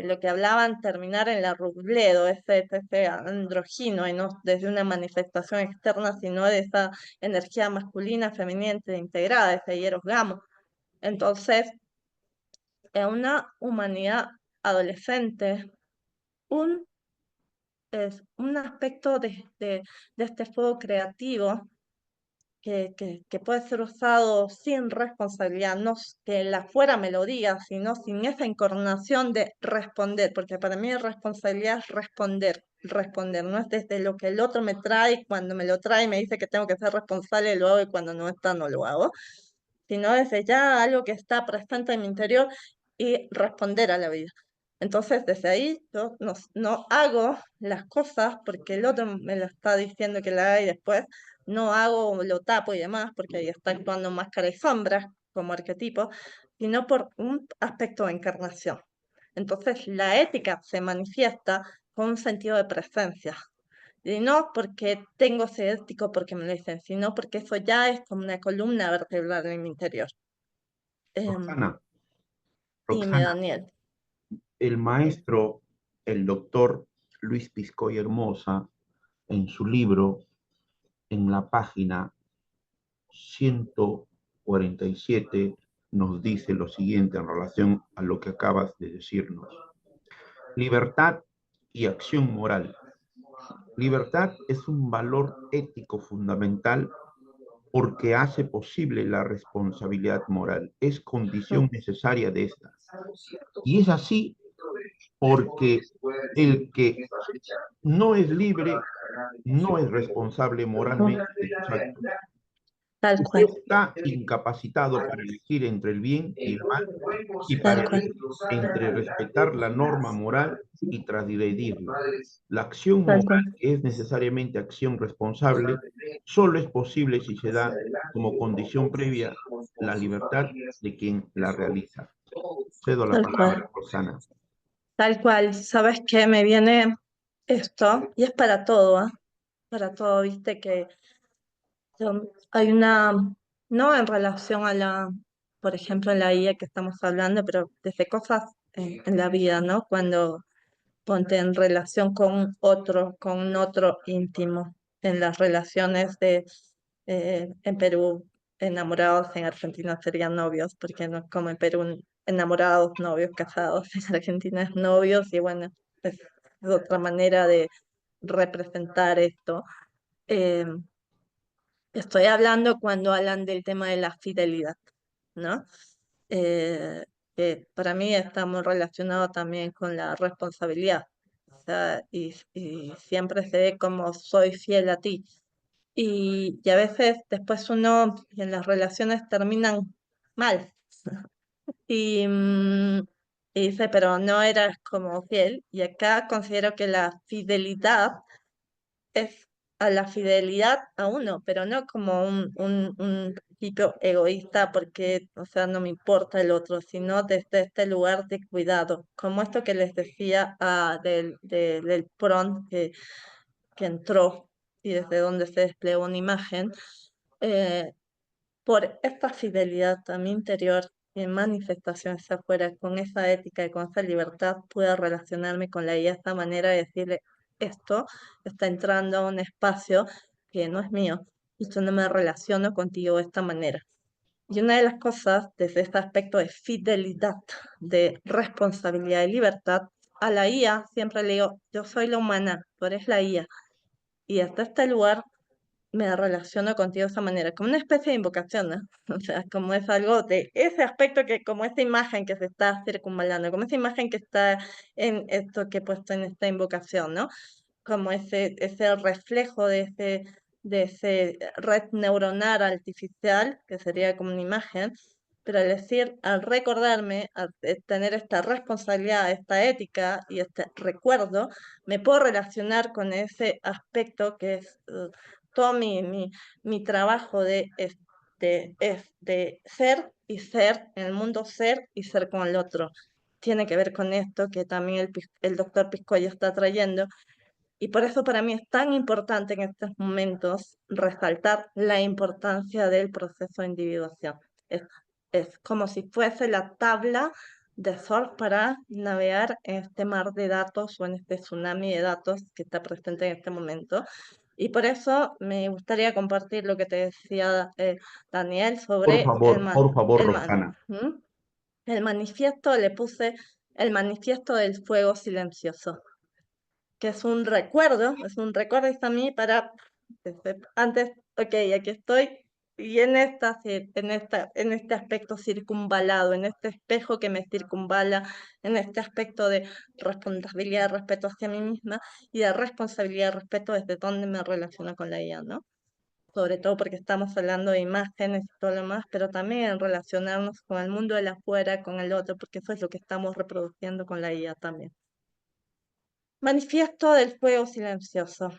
lo que hablaban, terminar en la Robledo, ese androgino, y no desde una manifestación externa, sino de esa energía masculina, femenina, integrada, ese hieros gamo. Entonces, en una humanidad adolescente, un es un aspecto de este fuego creativo que puede ser usado sin responsabilidad, no que la fuera melodía, sino sin esa encarnación de responder, porque para mí responsabilidad es responder, no es desde lo que el otro me trae, cuando me lo trae me dice que tengo que ser responsable, lo hago y cuando no está no lo hago, sino desde ya algo que está presente en mi interior y responder a la vida. Entonces, desde ahí yo no hago las cosas porque el otro me lo está diciendo que la haga y después no hago, lo tapo y demás, porque ahí está actuando máscara y sombra como arquetipo, sino por un aspecto de encarnación. Entonces, la ética se manifiesta con un sentido de presencia. Y no porque tengo ese ético porque me lo dicen, sino porque eso ya es como una columna vertebral en mi interior. Em, Roxana, Dime, Roxana, Daniel. el maestro, el doctor Luis Piscoy Hermosa, en su libro, en la página 147, nos dice lo siguiente en relación a lo que acabas de decirnos. Libertad y acción moral. Libertad es un valor ético fundamental porque hace posible la responsabilidad moral. Es condición Mm, necesaria de esta. Y es así porque el que no es libre no es responsable moralmente de sus actos. tal Usted cual, está incapacitado para elegir entre el bien y el mal y para tal cual, elegir entre respetar la norma moral y transgredirla. La acción tal moral, cual, que es necesariamente acción responsable, solo es posible si se da como condición previa la libertad de quien la realiza. Cedo la tal palabra, cual, Rosana. tal cual. ¿Sabes qué? Me viene esto, y es para todo, ¿ah? Para todo, viste que hay una, no en relación a por ejemplo, la IA que estamos hablando, pero desde cosas en la vida, ¿no? Cuando ponte en relación con un otro íntimo, en las relaciones en Perú, enamorados, en Argentina serían novios, porque no es como en Perú, enamorados, novios, casados, en Argentina es novios, y bueno, es otra manera de representar esto. Eh, Estoy hablando cuando hablan del tema de la fidelidad, ¿no? Eh, que para mí está muy relacionado también con la responsabilidad. O sea, y siempre se ve como soy fiel a ti. Y a veces después uno en las relaciones terminan mal. Y, y dice, pero no eras como fiel. Y acá considero que la fidelidad es a la fidelidad a uno, pero no como un principio egoísta porque, o sea, no me importa el otro, sino desde este lugar de cuidado, como esto que les decía del PRON que entró y desde donde se desplegó una imagen, eh, por esta fidelidad a mi interior y en manifestaciones afuera, con esa ética y con esa libertad, pude relacionarme con la IA de esta manera de decirle, esto está entrando a un espacio que no es mío y yo no me relaciono contigo de esta manera. Y una de las cosas desde este aspecto de fidelidad, de responsabilidad y libertad, a la IA siempre le digo, yo soy la humana, tú eres la IA. Y hasta este lugar me relaciono contigo de esa manera, como una especie de invocación, ¿no? O sea, como es algo de ese aspecto que, como esa imagen que se está circunvalando, como esa imagen que está en esto que he puesto en esta invocación, ¿no? Como ese reflejo de ese red neuronal artificial, que sería como una imagen, pero al decir, al recordarme, al tener esta responsabilidad, esta ética y este recuerdo, me puedo relacionar con ese aspecto que es todo mi trabajo de ser y ser en el mundo, ser y ser con el otro. Tiene que ver con esto que también el doctor Piscoya está trayendo, y por eso para mí es tan importante en estos momentos resaltar la importancia del proceso de individuación. Es, es como si fuese la tabla de surf para navegar en este mar de datos o en este tsunami de datos que está presente en este momento. Y por eso me gustaría compartir lo que te decía Daniel sobre Por favor, el man, Roxana. ¿m? El manifiesto, le puse el manifiesto del fuego silencioso. que es un recuerdo a mí para, antes, ok, aquí estoy, y en en este aspecto circunvalado, en este espejo que me circunvala, en este aspecto de responsabilidad, respeto hacia mí misma, y de responsabilidad, respeto desde dónde me relaciono con la IA, ¿no? Sobre todo porque estamos hablando de imágenes y todo lo demás, pero también en relacionarnos con el mundo de la afuera, con el otro, porque eso es lo que estamos reproduciendo con la IA también. Manifiesto del fuego silencioso.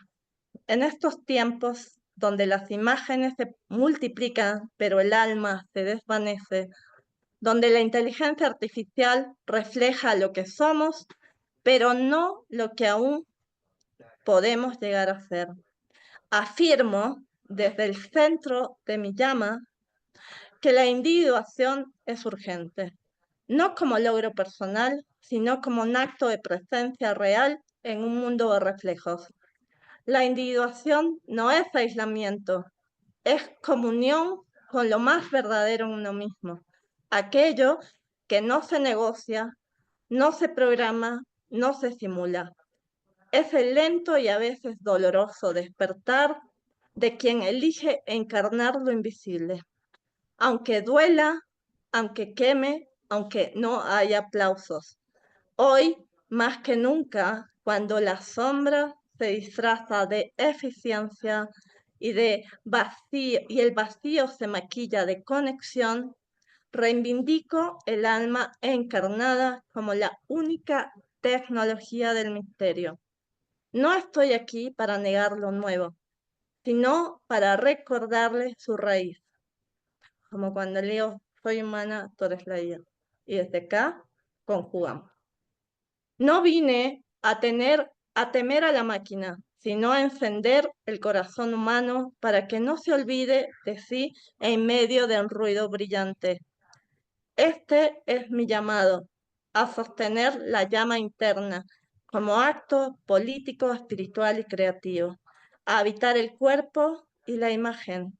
En estos tiempos donde las imágenes se multiplican, pero el alma se desvanece, donde la inteligencia artificial refleja lo que somos, pero no lo que aún podemos llegar a ser. Afirmo desde el centro de mi llama que la individuación es urgente, no como logro personal, sino como un acto de presencia real en un mundo de reflejos. La individuación no es aislamiento, es comunión con lo más verdadero en uno mismo, aquello que no se negocia, no se programa, no se simula. Es el lento y a veces doloroso despertar de quien elige encarnar lo invisible, aunque duela, aunque queme, aunque no haya aplausos. Hoy, más que nunca, cuando la sombra se disfraza de eficiencia y de vacío, y el vacío se maquilla de conexión, reivindico el alma encarnada como la única tecnología del misterio. No estoy aquí para negar lo nuevo, sino para recordarle su raíz, como cuando leo soy humana, tú eres la IA. Y desde acá conjugamos. No vine a temer a la máquina, sino a encender el corazón humano para que no se olvide de sí en medio de un ruido brillante. Este es mi llamado, a sostener la llama interna como acto político, espiritual y creativo, a habitar el cuerpo y la imagen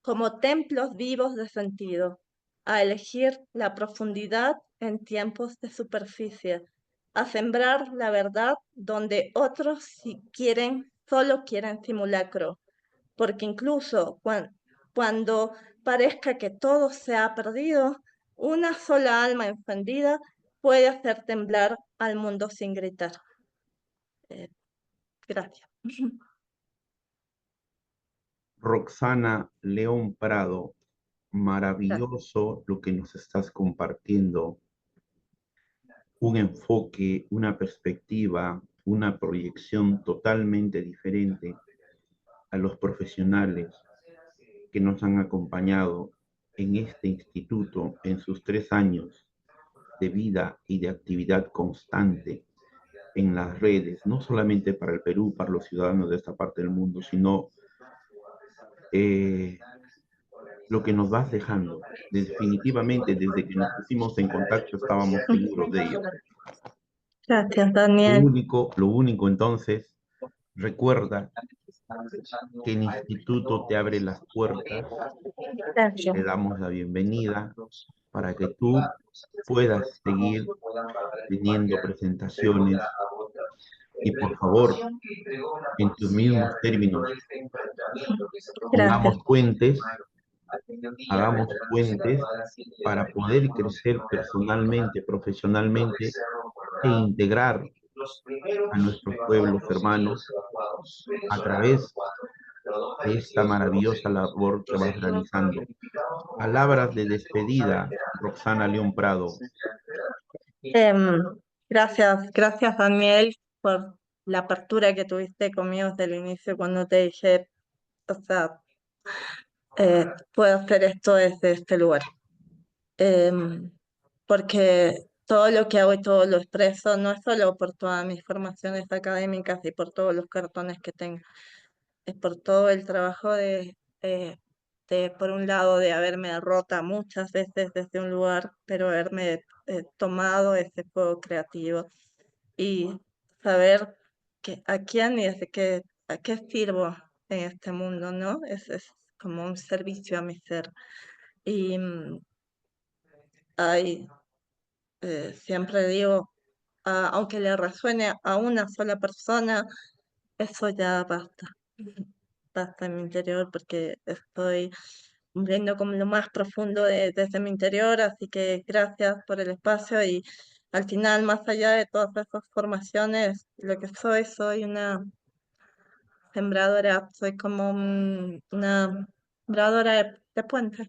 como templos vivos de sentido, a elegir la profundidad en tiempos de superficie, a sembrar la verdad donde otros si quieren, solo quieren simulacro, porque incluso cuando parezca que todo se ha perdido, una sola alma encendida puede hacer temblar al mundo sin gritar. Gracias. Roxana León Prado, Gracias. maravilloso lo que nos estás compartiendo, un enfoque, una perspectiva, una proyección totalmente diferente a los profesionales que nos han acompañado en este instituto en sus 3 años de vida y de actividad constante en las redes, no solamente para el Perú, para los ciudadanos de esta parte del mundo, sino eh, lo que nos vas dejando. Definitivamente, desde que nos pusimos en contacto estábamos seguros de ello. Gracias, Daniel. Lo único entonces, recuerda que el instituto te abre las puertas, Gracias. te damos la bienvenida para que tú puedas seguir teniendo presentaciones y por favor, en tus mismos términos, Gracias. pongamos puentes, hagamos puentes para poder crecer personalmente, profesionalmente e integrar a nuestros pueblos hermanos a través de esta maravillosa labor que vas realizando. Palabras de despedida, Roxana León Prado. Em, gracias Daniel por la apertura que tuviste conmigo desde el inicio cuando te dije, o sea, puedo hacer esto desde este lugar. Em, Porque todo lo que hago y todo lo expreso no es solo por todas mis formaciones académicas y por todos los cartones que tengo, es por todo el trabajo por un lado, de haberme rota muchas veces desde un lugar, pero haberme tomado ese fuego creativo y saber que a quién y a qué sirvo en este mundo, ¿no? Es como un servicio a mi ser. Y siempre digo aunque le resuene a una sola persona, eso ya basta. Basta en mi interior porque estoy viendo como lo más profundo desde mi interior, así que gracias por el espacio y al final, más allá de todas esas formaciones, lo que soy una sembradora, soy como una sembradora de puentes,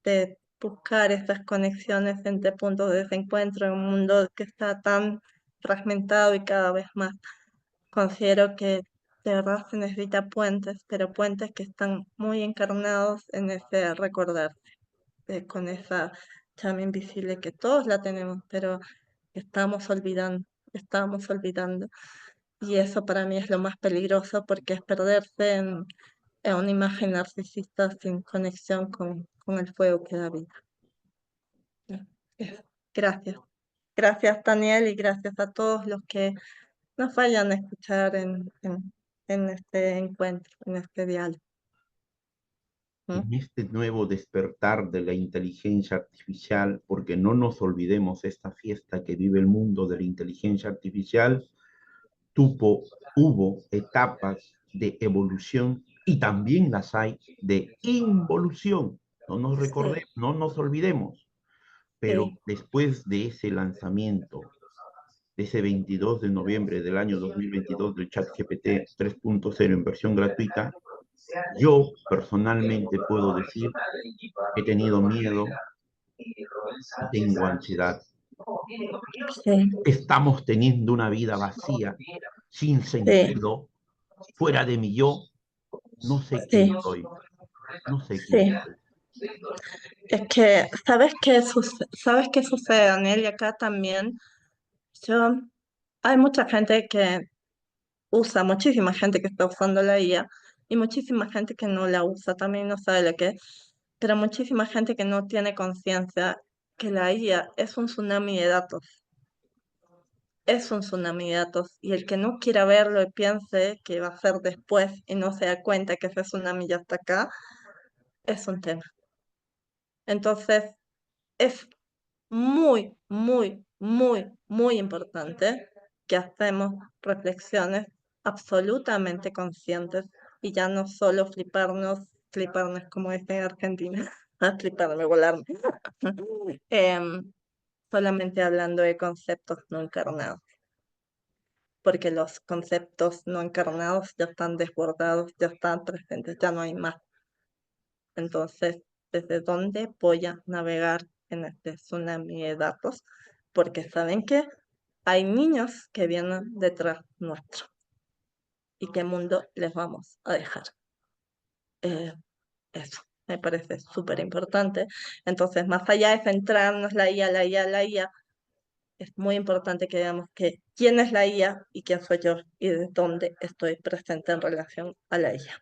de buscar estas conexiones entre puntos de desencuentro en un mundo que está tan fragmentado y cada vez más. Considero que de verdad se necesita puentes, pero puentes que están muy encarnados en ese recordar, con esa llama invisible que todos la tenemos, pero que estamos olvidando. Y eso para mí es lo más peligroso porque es perderse en una imagen narcisista sin conexión con el fuego que da vida. Gracias. Gracias, Daniel, y gracias a todos los que nos vayan a escuchar en este encuentro, en este diálogo. ¿Mm? En este nuevo despertar de la inteligencia artificial, porque no nos olvidemos esta fiesta que vive el mundo de la inteligencia artificial, hubo etapas de evolución y también las hay de involución. Sí, No nos olvidemos, pero sí, después de ese lanzamiento, de ese 22 de noviembre del año 2022 del ChatGPT 3.0 en versión gratuita, yo personalmente puedo decir que he tenido miedo y tengo ansiedad. sí, Estamos teniendo una vida vacía, sin sí, sentido, fuera de mi yo. No sé quién sí, soy, no sé quién sí. soy. Es que, ¿sabes qué sucede, Daniel? Y acá también, yo, hay mucha gente que usa, muchísima gente que está usando la IA y muchísima gente que no la usa, también no sabe lo que es, pero muchísima gente que no tiene conciencia que la IA es un tsunami de datos. Es un tsunami de datos y el que no quiera verlo y piense que va a ser después y no se da cuenta que ese tsunami ya está acá, es un tema. Entonces, es muy, muy, muy, muy importante que hacemos reflexiones absolutamente conscientes y ya no solo fliparnos como dicen en Argentina, a fliparme, volarme, em, solamente hablando de conceptos no encarnados, porque los conceptos no encarnados ya están desbordados, ya están presentes, ya no hay más. Entonces, ¿desde dónde voy a navegar en este tsunami de datos? Porque saben que hay niños que vienen detrás nuestro y qué mundo les vamos a dejar. Eh, Eso me parece súper importante. Entonces, más allá de centrarnos la IA, es muy importante que veamos que quién es la IA y quién soy yo y de dónde estoy presente en relación a la IA.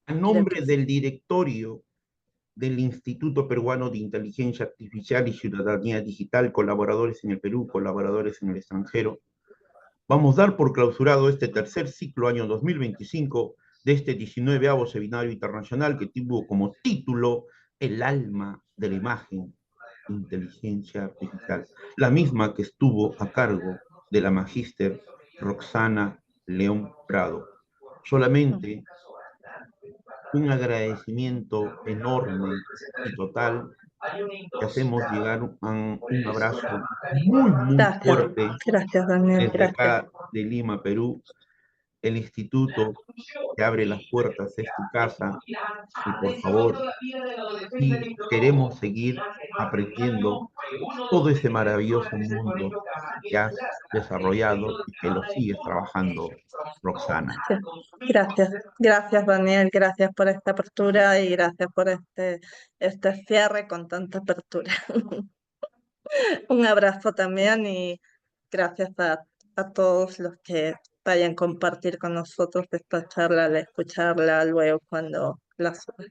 A Creo que nombre del directorio del Instituto Peruano de Inteligencia Artificial y Ciudadanía Digital, colaboradores en el Perú, colaboradores en el extranjero, vamos a dar por clausurado este tercer ciclo año 2025 de este 19º Seminario Internacional que tuvo como título El alma de la imagen, inteligencia artificial, la misma que estuvo a cargo de la magíster Roxana León Prado. Solamente un agradecimiento enorme y total que hacemos llegar un abrazo muy, muy gracias, fuerte gracias Daniel, desde gracias. acá de Lima, Perú. El instituto te abre las puertas, es tu casa y por favor, si queremos seguir aprendiendo todo ese maravilloso mundo que has desarrollado y que lo sigues trabajando, Roxana. Gracias, gracias Daniel, gracias por esta apertura y gracias por este cierre con tanta apertura. Un abrazo también y gracias a todos los que vayan a compartir con nosotros esta charla, al escucharla luego cuando la suba.